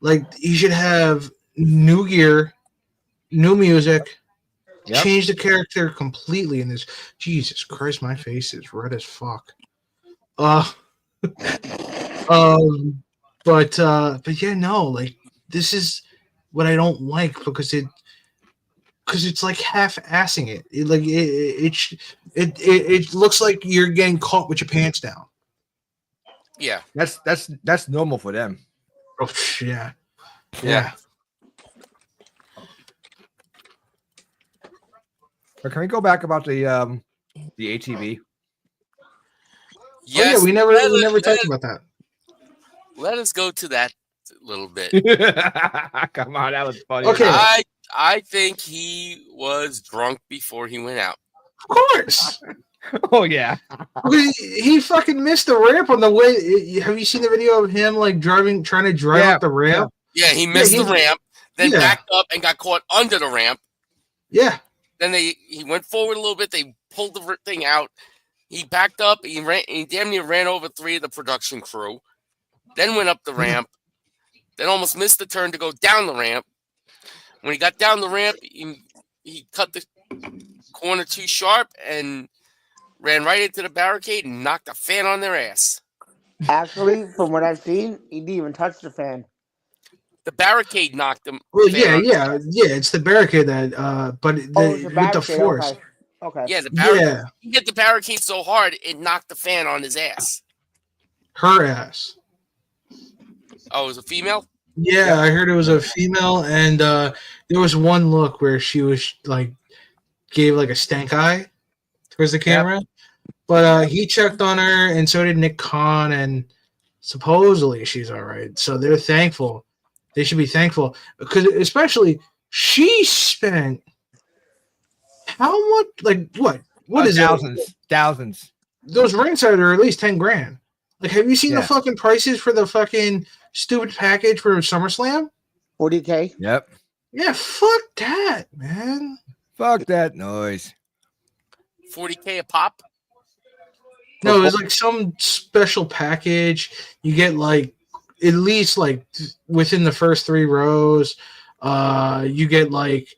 Like, he should have new gear, new music, change the character completely in this. Jesus Christ, my face is red as fuck. But yeah, no, like, this is what I don't like, because it's like half-assing it. It looks like you're getting caught with your pants down. Yeah. That's normal for them. Oh yeah. But can we go back about the ATV? Oh yeah, Yes, we never talked about that. let us go to that a little bit. Come on, that was funny. Okay. I think he was drunk before he went out. Of course. Oh yeah. He fucking missed the ramp on the way. Have you seen the video of him like trying to drive Yeah, up the ramp? Yeah, he missed the ramp, then yeah. backed up and got caught under the ramp. Yeah. Then he went forward a little bit. They pulled the thing out. He backed up. He damn near ran over 3 of the production crew. Then went up the ramp. Then almost missed the turn to go down the ramp. When he got down the ramp, he cut the corner too sharp and ran right into the barricade and knocked a fan on their ass. Actually, from what I've seen, he didn't even touch the fan. The barricade knocked him. Well, yeah. It's the barricade that, but It's with the force. Okay. Yeah, the barricade. Yeah, He hit the barricade so hard it knocked the fan on his ass. her ass. Oh, it was a female? Yeah, I heard it was a female, and there was one look where she was like gave like a stank eye towards the camera. But he checked on her, and so did Nick Khan, and supposedly she's all right. So they're thankful. They should be thankful because, especially, she spent how much? Like what? What is thousands? Those ringside are at least $10,000. Like, have you seen the fucking prices for the fucking stupid package for SummerSlam? 40K. Yep. Yeah, fuck that, man. Fuck that noise. 40K a pop? No, it's like some special package. You get like at least like within the first 3 rows. You get like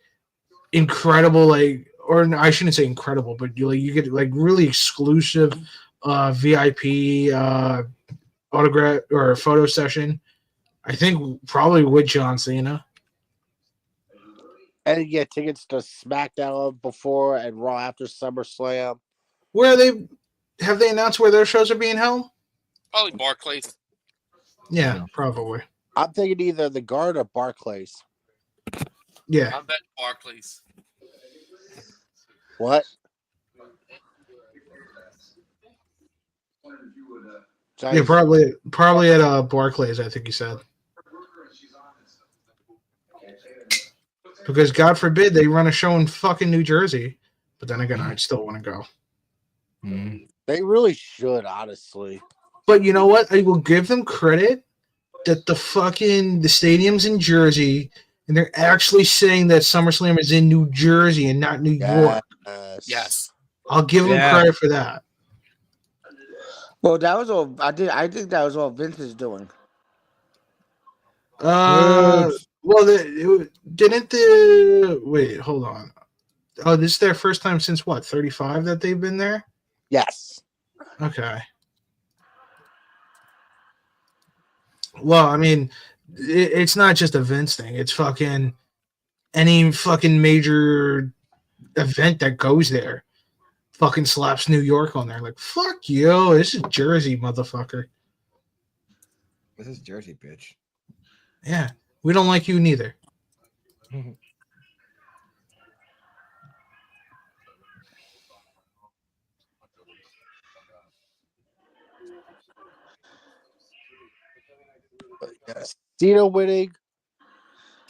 incredible, like, or I shouldn't say incredible, but you get like really exclusive VIP autograph or photo session. I think probably with John Cena. And you get tickets to SmackDown before and Raw after SummerSlam. Where have they announced where their shows are being held? Probably Barclays. Yeah, probably. I'm thinking either the Guard or Barclays. Yeah. I bet Barclays. What? Yeah, probably at Barclays, I think you said. Because God forbid they run a show in fucking New Jersey. But then again, I'd still want to go. Mm. They really should, honestly. But you know what? I will give them credit that the stadium's in Jersey, and they're actually saying that SummerSlam is in New Jersey and not New York. Yes. I'll give them credit for that. Well, that was all. I think that was all Vince is doing. Well, didn't the wait? Hold on. Oh, this is their first time since what? 35 that they've been there. Yes. Okay. Well, I mean, it's not just a Vince thing. It's fucking any fucking major event that goes there. Fucking slaps New York on there. Like, fuck you. This is Jersey, motherfucker. This is Jersey, bitch. Yeah. We don't like you neither. Yes. Cena winning.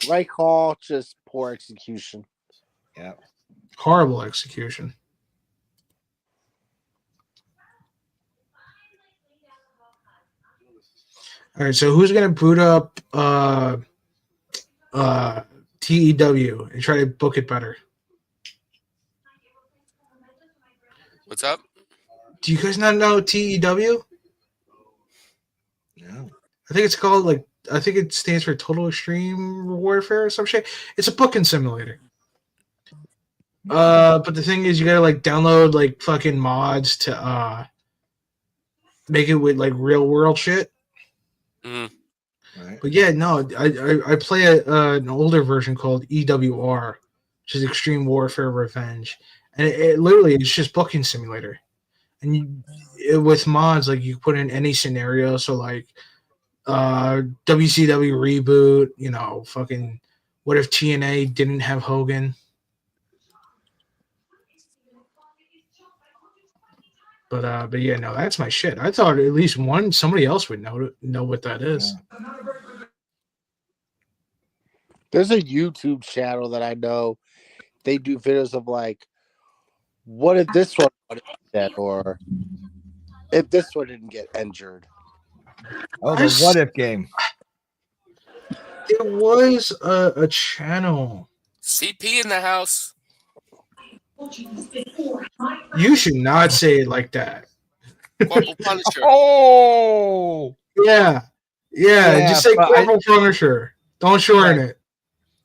Right call, just poor execution. Yeah. Horrible execution. All right, so who's gonna boot up TEW and try to book it better? What's up? Do you guys not know TEW? No. I think it's called I think it stands for Total Extreme Warfare or some shit. It's a booking simulator. But the thing is, you gotta download fucking mods to make it with real world shit. Mm. Right. But yeah, no, I play an older version called EWR, which is Extreme Warfare Revenge, and it literally it's just booking simulator, and with mods you put in any scenario. So WCW reboot, fucking what if TNA didn't have Hogan? But yeah, no, that's my shit. I thought at least somebody else would know what that is. There's a YouTube channel that I know. They do videos of like, what if this one would have said, or if this one didn't get injured. Oh, the what if game. There was a channel. CP in the house. You should not say it like that. Corporal Punisher. Oh, Yeah. Just say Corporal Punisher. Don't shorten it.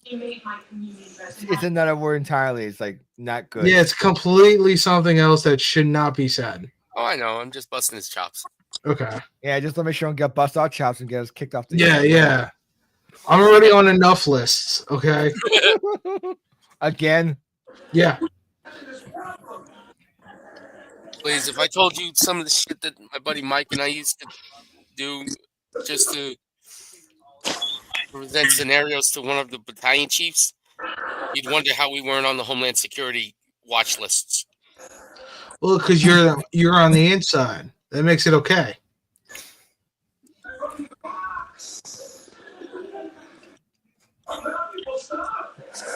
It's another word entirely. It's like not good. Yeah, it's completely something else that should not be said. Oh, I know. I'm just busting his chops. Okay. Yeah, just let me show him get bust our chops and get us kicked off the. Yeah. I'm already on enough lists. Okay. Again. Yeah. Please, if I told you some of the shit that my buddy Mike and I used to do just to present scenarios to one of the battalion chiefs, you'd wonder how we weren't on the Homeland Security watch lists. Well, because you're on the inside. That makes it okay.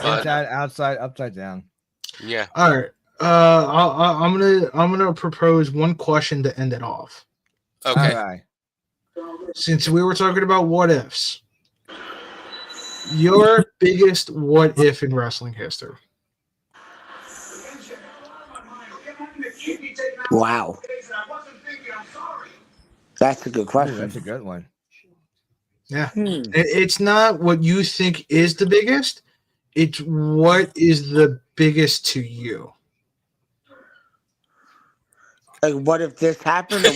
Inside, outside, upside down. Yeah. All right. I'm gonna propose one question to end it off. Okay. All right. Since we were talking about what ifs, your biggest what if in wrestling history? Wow. That's a good Ooh, question. that's a good one. Yeah. It's not what you think is the biggest. It's what is the biggest to you. Like, what if this happened,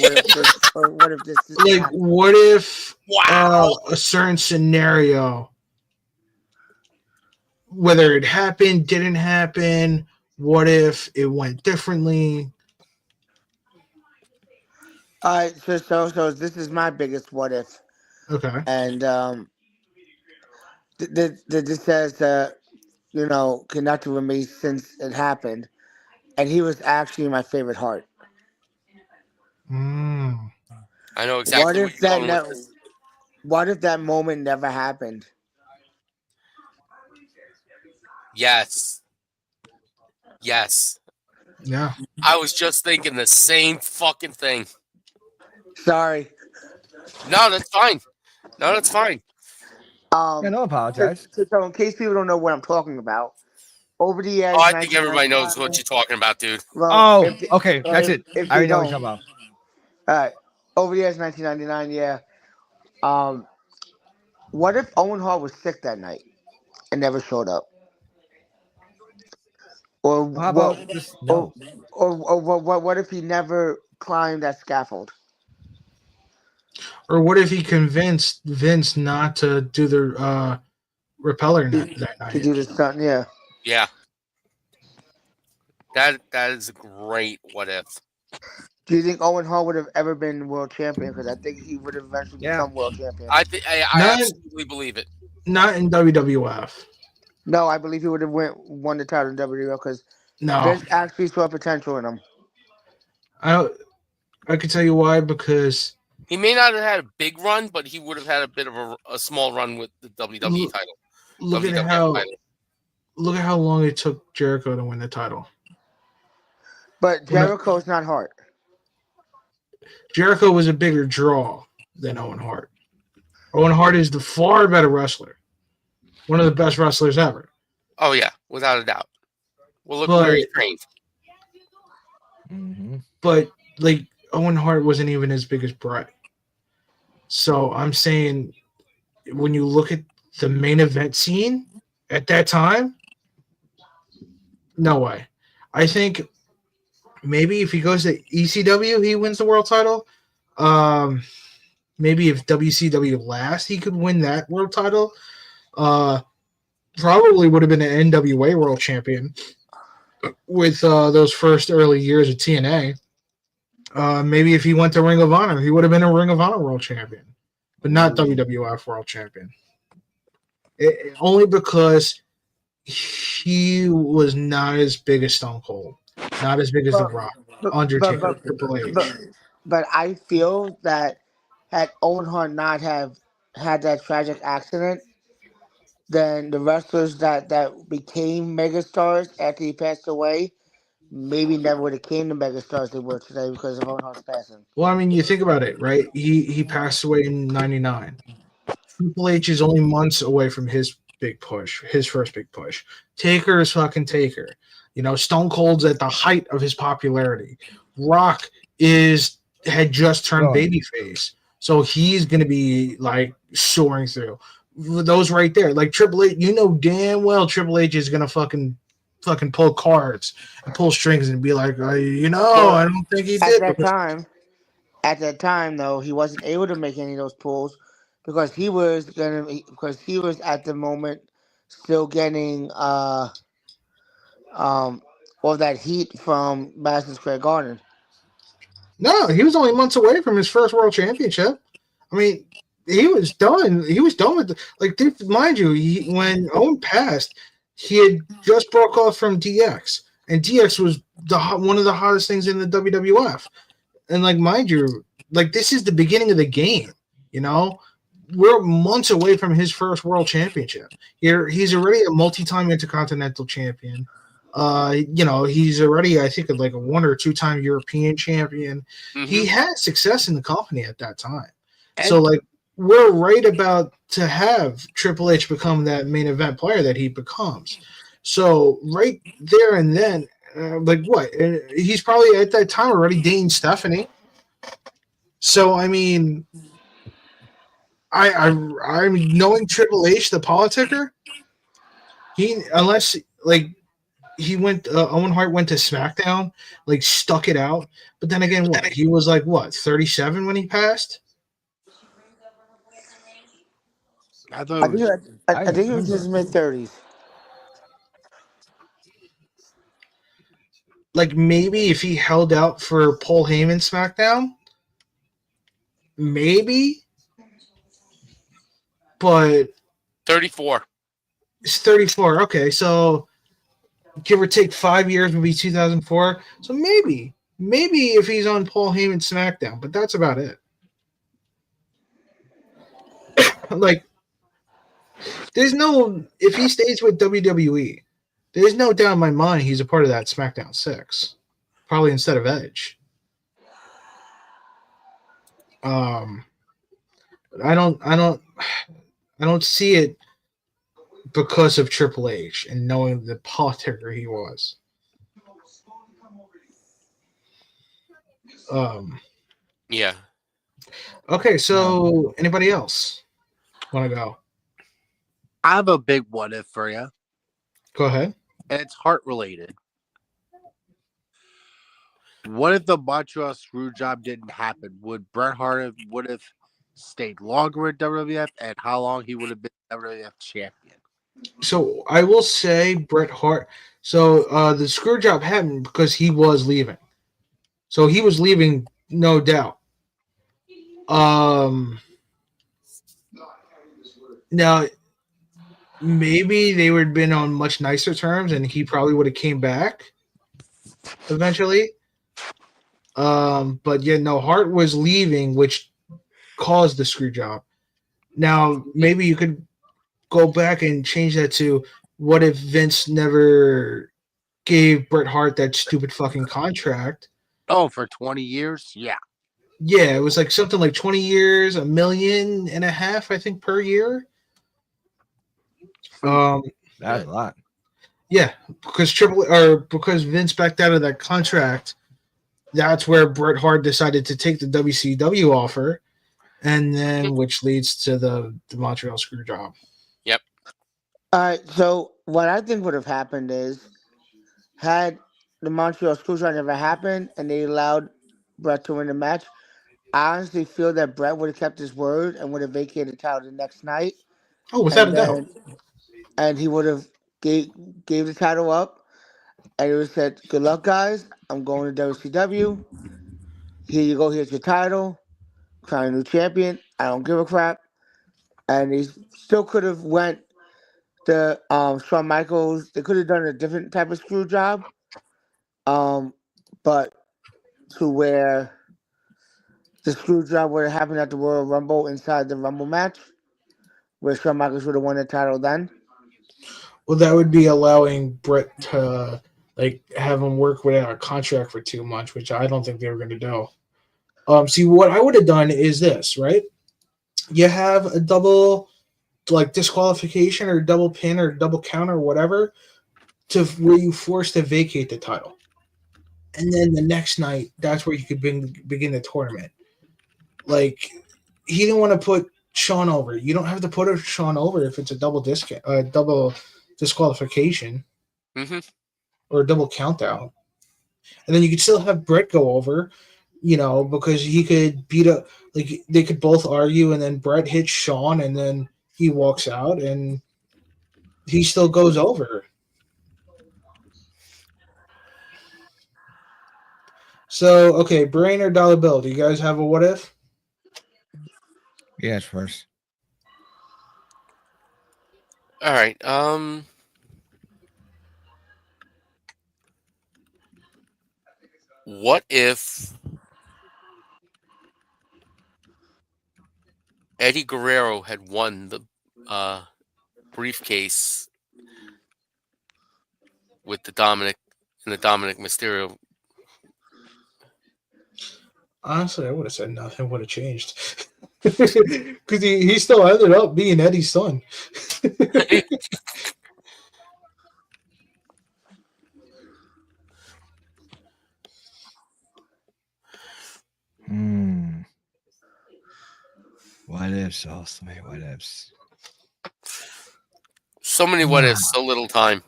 or what if this is Like, happened? what if Wow. a certain scenario, whether it happened, didn't happen, what if it went differently? All right, so this is my biggest what if, Okay. and this says connected with me since it happened, and he was actually my favorite heart. Mm. I know exactly What where if you're that going with this. what if that moment never happened? Yes. Yes. Yeah. I was just thinking the same fucking thing. Sorry. No, that's fine. No, that's fine. Yeah, no apologize. So in case people don't know what I'm talking about, over the years, Oh, I think everybody knows what 1999 you're talking about, dude. Well, Oh, if they- okay, that's it. if I they already know what you're don't, talking about. all right. Over the years, 1999, yeah. What if Owen Hart was sick that night and never showed up? Or Well, how what? about just no? Or what if he never climbed that scaffold? Or what if he convinced Vince not to do the repeller that To night? do the stunt, yeah. Yeah. That is a great what if. Do you think Owen Hart would have ever been world champion? Because I think he would have eventually become world champion. I Not- absolutely believe it. Not in WWF. No, I believe he would have won the title in WWE because No. Vince actually saw potential in him. I can tell you why, because He may not have had a big run, but he would have had a bit of a small run with the WWE title. look WWF at how title. look at how long it took Jericho to win the title. But Jericho's not Hart. Jericho was a bigger draw than Owen Hart. Owen Hart is the far better wrestler. One of the best wrestlers ever. Oh yeah, without a doubt. Well, look But- where he trained. Mm-hmm. But like Owen Hart wasn't even as big as Bret. So I'm saying when you look at the main event scene at that time, no way. I think maybe if he goes to ECW, he wins the world title. Maybe if WCW lasts, he could win that world title. Probably would have been an NWA world champion with those first early years of TNA. Maybe if he went to Ring of Honor, he would have been a Ring of Honor world champion, but not WWF world champion. Only because he was not as big as Stone Cold, not as big as The Rock. But but Undertaker, but Triple but, H. but I feel that had Owen Hart not have had that tragic accident, then the wrestlers that became megastars after he passed away maybe never would have came the megastars they were today because of Owen Hart's passing. Well, I mean, you think about it, right? He passed away in '99. Triple H is only months away from his big push, his first big push. Taker is fucking Taker. You know, Stone Cold's at the height of his popularity. Rock is had just turned Oh. babyface, so he's gonna be like soaring through those right there. Like Triple H, you know damn well Triple H is gonna fucking pull cards and pull strings and be like, Well, I don't think he at did that because time, at that time though, he wasn't able to make any of those pulls because he was at the moment still getting um all that heat from Madison Square Garden. no, he was only months away from his first world championship. I mean, he was done. He was done with mind you, when Owen passed, he had just broke off from DX, and DX was one of the hottest things in the WWF. And like, mind you, like this is the beginning of the game. You know, we're months away from his first world championship. He's already a multi-time intercontinental champion. He's already, I think, like a 1 or 2 time European champion. He had success in the company at that time. So, And like, we're right about to have Triple H become that main event player that he becomes. So, right there and then, like, what? He's probably at that time already dating Stephanie. So, I mean, I'm knowing Triple H, the politicker. Unless like he went, Owen Hart went to SmackDown, like stuck it out. But then again, what he was like, 37 when he passed. I thought it was I think he was in his mid-30s. Like maybe if he held out for Paul Heyman SmackDown, maybe. But 34. it's 34. Okay, so give or take 5 years would be 2004. So maybe if he's on Paul Heyman SmackDown, but that's about it. Like, if he stays with WWE, there's no doubt in my mind he's a part of that SmackDown 6, probably instead of Edge. I don't see it because of Triple H and knowing the politicker he was. Yeah. Okay, so anybody else want to go? I have a big what if for you, Go ahead. and it's heart related. What if the Montreal screw job didn't happen? Would Bret Hart would have stayed longer at WWF, and how long he would have been WWF champion? So I will say Bret Hart. So the screw job happened because he was leaving. So he was leaving, no doubt. Now maybe they would have been on much nicer terms, and he probably would have came back eventually. But yeah, no, Hart was leaving, which caused the screw job. Now maybe you could go back and change that to what if Vince never gave Bret Hart that stupid fucking contract? Oh, for 20 years? Yeah. Yeah, it was like something like 20 years, $1.5 million, I think, per year. That's a lot. Yeah, because because Vince backed out of that contract. That's where Bret Hart decided to take the WCW offer, and then which leads to the Montreal screw job. Yep. All right, so what I think would have happened is had the Montreal Screwjob never happened and they allowed Brett to win the match, I honestly feel that Brett would have kept his word and would have vacated the title the next night, Oh, without and a doubt. and he would have gave the title up, and he would have said, "Good luck, guys. I'm going to WCW. Here you go. Here's your title. Crown a new champion. I don't give a crap." And he still could have went the Shawn Michaels. They could have done a different type of screw job. But to where the screw job would have happened at the Royal Rumble inside the Rumble match, where Shawn Michaels would have won the title then. Well, that would be allowing Brett to like have him work without a contract for 2 months, which I don't think they were going to do. See, what I would have done is this, right? You have a double like disqualification or double pin or double count or whatever to where you force to vacate the title, and then the next night that's where you could begin the tournament. Like he didn't want to put Sean over. You don't have to put Sean over if it's a double disqualification Hmm. or a double count out. And then you could still have Brett go over, because he could beat up, like they could both argue, and then Brett hits Sean, and then he walks out, and he still goes over. So, okay, Brain or Dollar Bill, do you guys have a what if? Yes, first. All right. What if Eddie Guerrero had won the briefcase with the Dominic Mysterio? Honestly, I would have said nothing would have changed. Because he still ended up being Eddie's son. What ifs? Oh, so many what ifs. So many what ifs, so little time.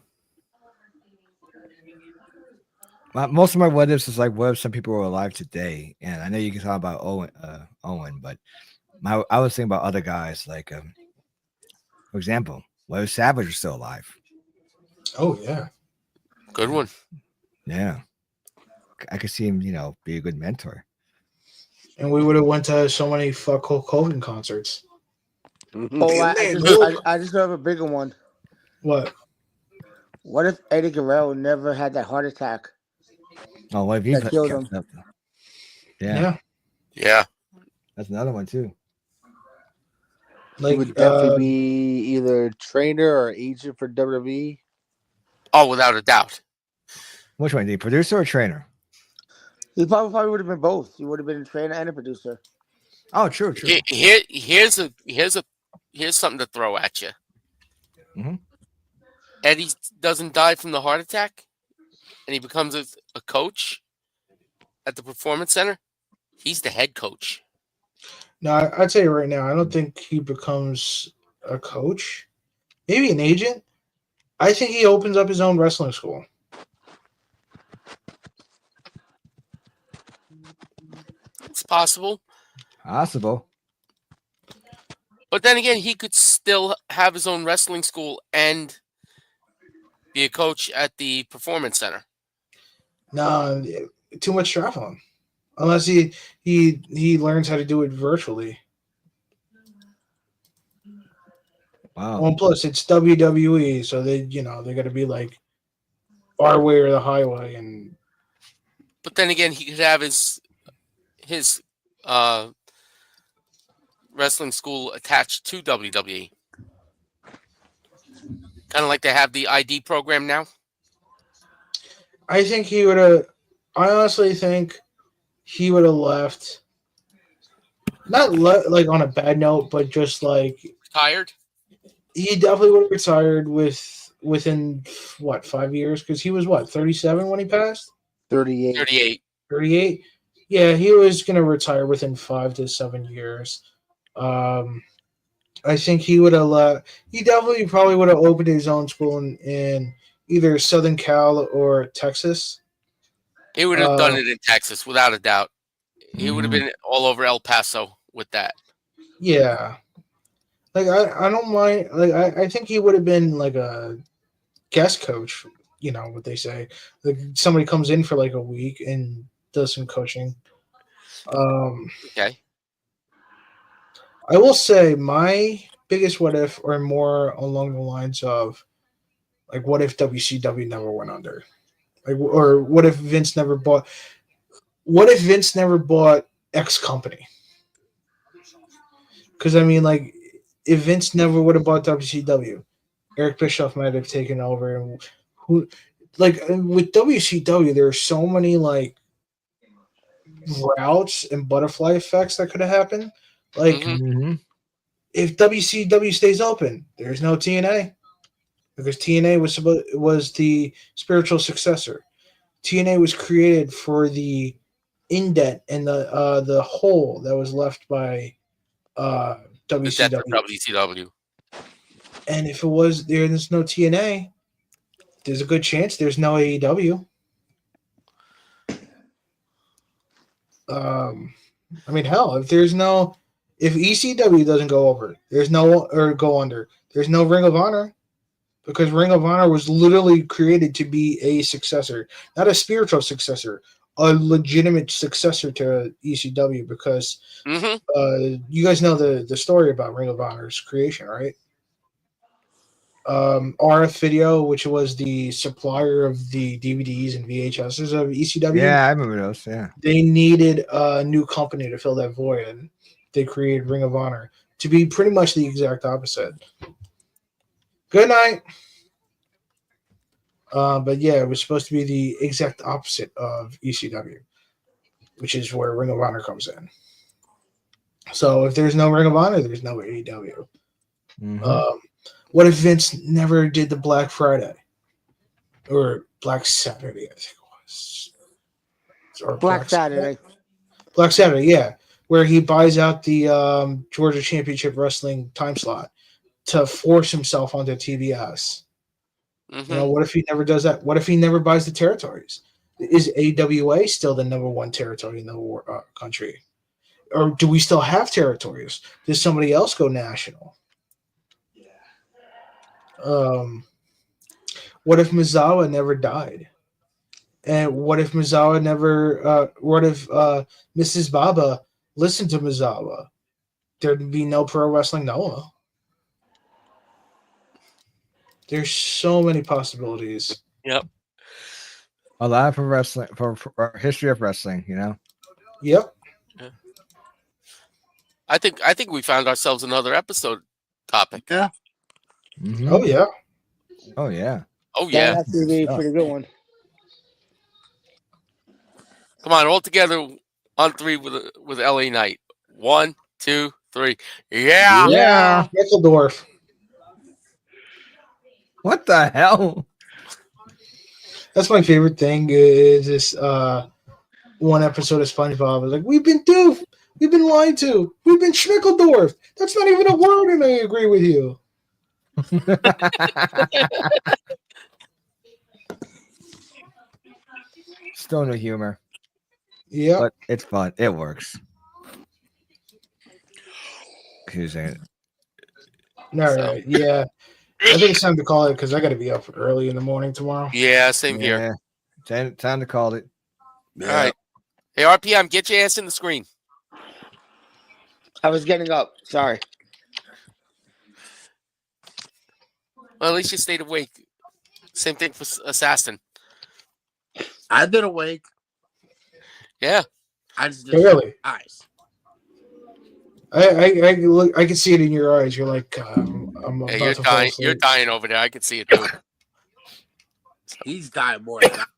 Most of my what ifs is like, what if some people were alive today? And I know you can talk about Owen, but I was thinking about other guys. Like, for example, what if Savage was still alive? Oh yeah, Good one. Yeah, I could see him, be a good mentor. and we would have went to so many fuck Hulk Hogan concerts. Oh, I just have a bigger one. What? What if Eddie Guerrero never had that heart attack? Oh, what if he That killed him? kept up? Yeah, Yeah. that's another one too. He Like would definitely be either trainer or agent for WWE. Oh, without a doubt. Which one? The producer or trainer? He probably would have been both. He would have been a trainer and a producer. Oh, true. Here's something to throw at you. Mhm. Eddie doesn't die from the heart attack, and he becomes a coach at the Performance Center. He's the head coach. no, I'd say right now, I don't think he becomes a coach. Maybe an agent. I think he opens up his own wrestling school. It's possible. Possible. But then again, he could still have his own wrestling school and be a coach at the Performance Center. No, too much traveling. Unless he learns how to do it virtually. Wow. Well, plus it's WWE, so they got to be like our way or the highway, and But then again, he could have his wrestling school attached to WWE. Kind of like they have the ID program now. I think he would have. I honestly think he would have left. Not like on a bad note, but just like Tired? he definitely would have retired within what 5 years, because he was what 37 when he passed. 38. 38. 38. Yeah, he was gonna retire within 5 to 7 years. I think he would have. He definitely probably would have opened his own school in either Southern Cal or Texas. He would have done it in Texas, without a doubt. He would have Mhm. been all over El Paso with that. Yeah, like I don't mind. Like I think he would have been like a guest coach. You know what they say? Like somebody comes in for like a week and does some coaching. Okay. I will say my biggest what if are more along the lines of like what if WCW never went under, like or what if Vince never bought. what if Vince never bought X company? Because I mean, like, if Vince never would have bought WCW, Eric Bischoff might have taken over. And who, like, with WCW, there are so many like routes and butterfly effects that could have happened. Like, Mhm. Mm-hmm. if WCW stays open, there's no TNA because TNA was the spiritual successor. TNA was created for the indent and the hole that was left by uh, The death of WCW. WCW. And if there's no TNA, there's a good chance there's no AEW. I mean, hell, if ECW doesn't go over, go under, there's no Ring of Honor because Ring of Honor was literally created to be a successor, not a spiritual successor, a legitimate successor to ECW because Mhm. you guys know the story about Ring of Honor's creation, right? RF Video, which was the supplier of the DVDs and VHSs of ECW, Yeah, I remember those. Yeah. they needed a new company to fill that void, and they created Ring of Honor to be pretty much the exact opposite. Good night. But yeah, it was supposed to be the exact opposite of ECW, which is where Ring of Honor comes in. So if there's no Ring of Honor, there's no AEW. Mm-hmm. What if Vince never did the Black Friday or Black Saturday? I think it was, or Black Saturday. Black Saturday, yeah, where he buys out the Georgia Championship Wrestling time slot to force himself onto TBS. Mhm. What if he never does that? What if he never buys the territories? Is AWA still the number one territory in the country? Or do we still have territories? Does somebody else go national? What if Mizawa never died? And what if Mizawa never? What if Mrs. Baba listened to Mizawa? There'd be no pro wrestling Noah. There's so many possibilities. Yep. A lot for wrestling, for history of wrestling. Yep. Yeah. I think we found ourselves another episode topic. Yeah. Mm-hmm. Oh yeah. Oh yeah. Oh That yeah. has to be a Stuff. pretty good one. Come on, all together on three with LA Knight. 1, 2, 3. Yeah. Yeah. Meckledorf. What the hell? That's my favorite thing is this one episode of SpongeBob. It's like, we've been duped. We've been lied to. We've been Schmickeldorf. That's not even a word, and I agree with you. Stoner humor, Yep. but it's fun. It works. Excuse me. All right. Yeah. I think it's time to call it because I got to be up early in the morning tomorrow. Yeah, same here. Yeah. Time to call it. All right. Hey, RPM, get your ass in the screen. I was getting up. Sorry. Well, at least you stayed awake. Same thing for Assassin. I've been awake. Yeah. I just Really? eyes. I can see it in your eyes. You're like, I'm about Hey, you're to fall dying. asleep. You're dying over there. I can see it too. He's dying more than that.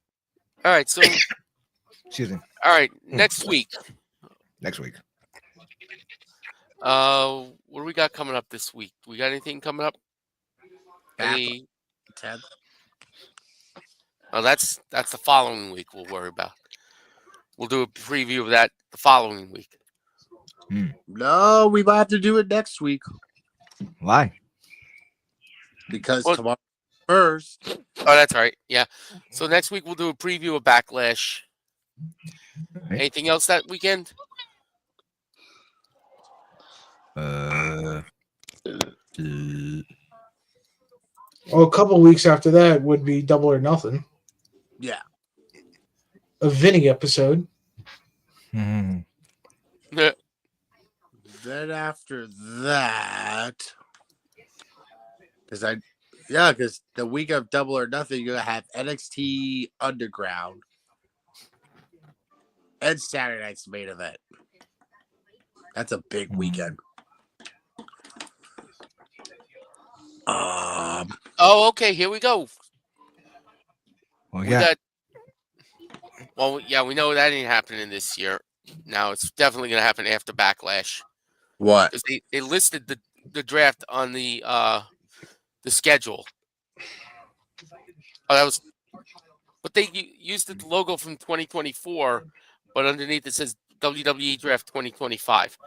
All right. So, Excuse me. all right. Next week. Next week. What do we got coming up this week? We got anything coming up? Any? 10th. Oh, that's the following week. We'll worry about. We'll do a preview of that the following week. No, we might have to do it next week Why? because Well- tomorrow first. Oh, that's right. Yeah. So next week we'll do a preview of Backlash. Right. Anything else that weekend? Well, a couple weeks after that would be Double or Nothing, Yeah. a Vinny episode. Mhm. Then after that, because the week of Double or Nothing, you're gonna have NXT Underground. And Saturday night's main event. That's a big weekend. Oh, okay. Here we go. Well, We yeah. got. Well, yeah, we know that ain't happening this year. Now it's definitely going to happen after Backlash What? because they listed the draft on the schedule. Oh, that was. But they used the logo from 2024, but underneath it says WWE Draft 2025.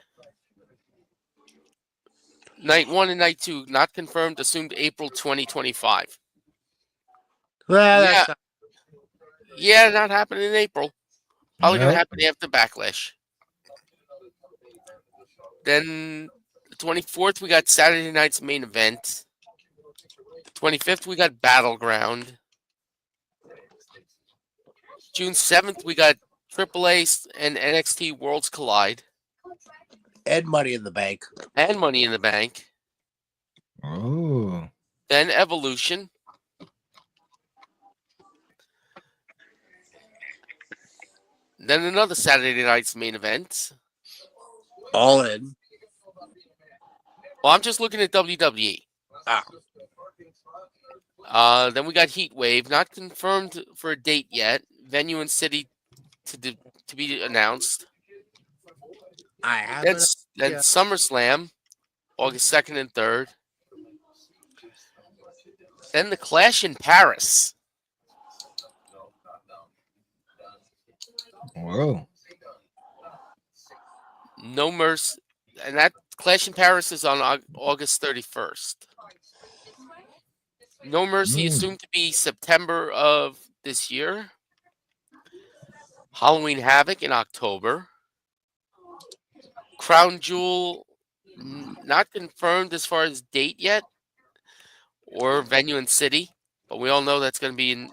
Night 1 and Night 2 not confirmed. Assumed April 2025. Well, Yeah, that's not, yeah, not happening in April. Probably going to Nope. happen after Backlash. Then the 24th we got Saturday night's main event. 25th we got Battleground. June 7th we got AAA and NXT Worlds Collide and Money in the Bank. and Money in the Bank. Oh. Then Evolution. Then another Saturday night's main event. All in. Well, I'm just looking at WWE. Then we got Heat Wave, not confirmed for a date yet. Venue and city to be announced. I have Then, it. then Yeah. SummerSlam, August 2nd and 3rd. Then the Clash in Paris. Whoa. No Mercy. And that Clash in Paris is on August 31st. No Mercy is soon to be September of this year. Halloween Havoc in October. Crown Jewel, not confirmed as far as date yet or venue and city, but we all know that's going to be in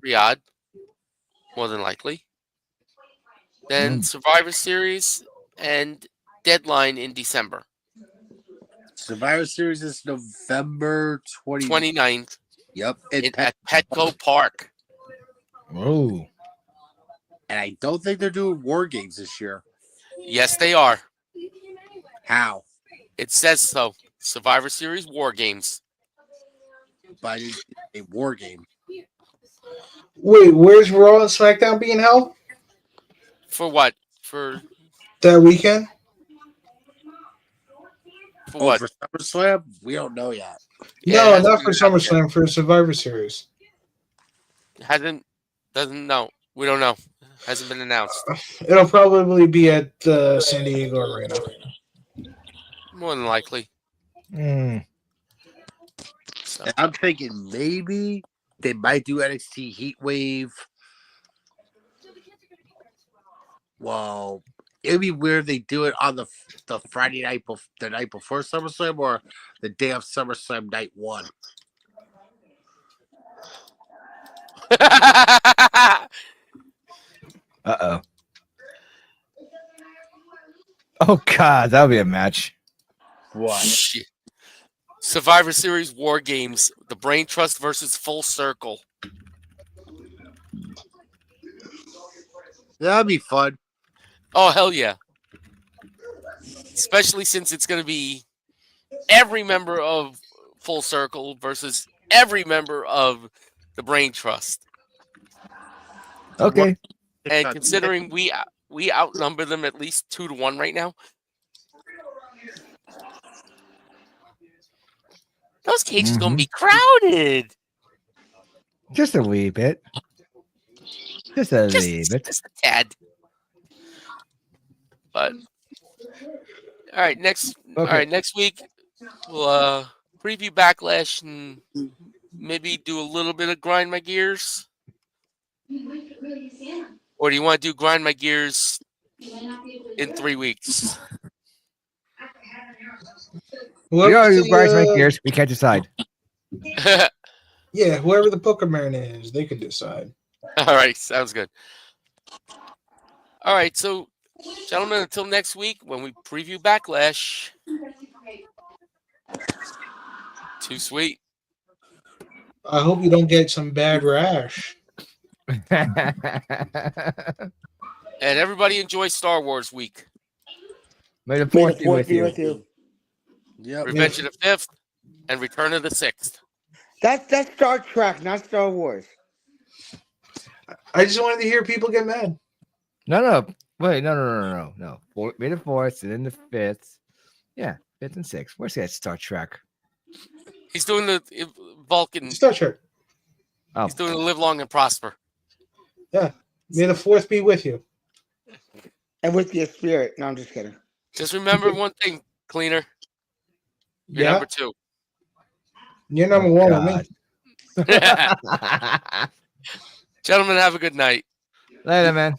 Riyadh, more than likely. Then Survivor Series and Deadline in December. Survivor Series is November 29th. Yep. At Petco Park. Whoa. And I don't think they're doing War Games this year. Yes, they are. How? It says so. Survivor Series War Games. But it's a War Game. Wait, where's Raw and SmackDown being held For what? For that weekend? what? For SummerSlam? We don't know yet. Yeah, it No, hasn't not for been announced yet. SummerSlam, for Survivor Series. Doesn't know. We don't know. Hasn't been announced. It'll probably be at the San Diego Arena. More than likely. So. And I'm thinking maybe they might do NXT Heat Wave. Well, it'd be weird they do it on the Friday night, the night before SummerSlam, or the day of SummerSlam night 1. Uh-oh. Oh, God, that would be a match. What? Shit. Survivor Series War Games. The Brain Trust versus Full Circle. That'd be fun. Oh, hell yeah. Especially since it's going to be every member of Full Circle versus every member of the Brain Trust. Okay. And considering we outnumber them at least 2-1 right now. Those cages going to be crowded. Just a wee bit. Just a wee bit. Just a tad. But all right, next week we'll preview Backlash and maybe do a little bit of Grind My Gears. Or do you want to do Grind My Gears in 3 weeks? We already grind my gears. We can't decide. Yeah, whoever the Pokemon is, they could decide. All right, sounds good. All right, so gentlemen, until next week when we preview Backlash. Too sweet. I hope you don't get some bad rash. And everybody enjoy Star Wars week. May the May the fourth be fourth with be you. with you. Yep. Revenge of the 5th and Return of the 6th. That's Star Trek, not Star Wars. I just wanted to hear people get mad. No. Wait, no. May the fourth and then the fifth. Yeah, fifth and sixth. Where's that Star Trek? He's doing the Vulcan. Star Trek. Oh, He's doing the Live Long and Prosper. May the fourth be with you. And with your spirit. No, I'm just kidding. Just remember one thing, Cleaner. You're Yeah. number 2. You're number one with me. God. Gentlemen, have a good night. Later, man.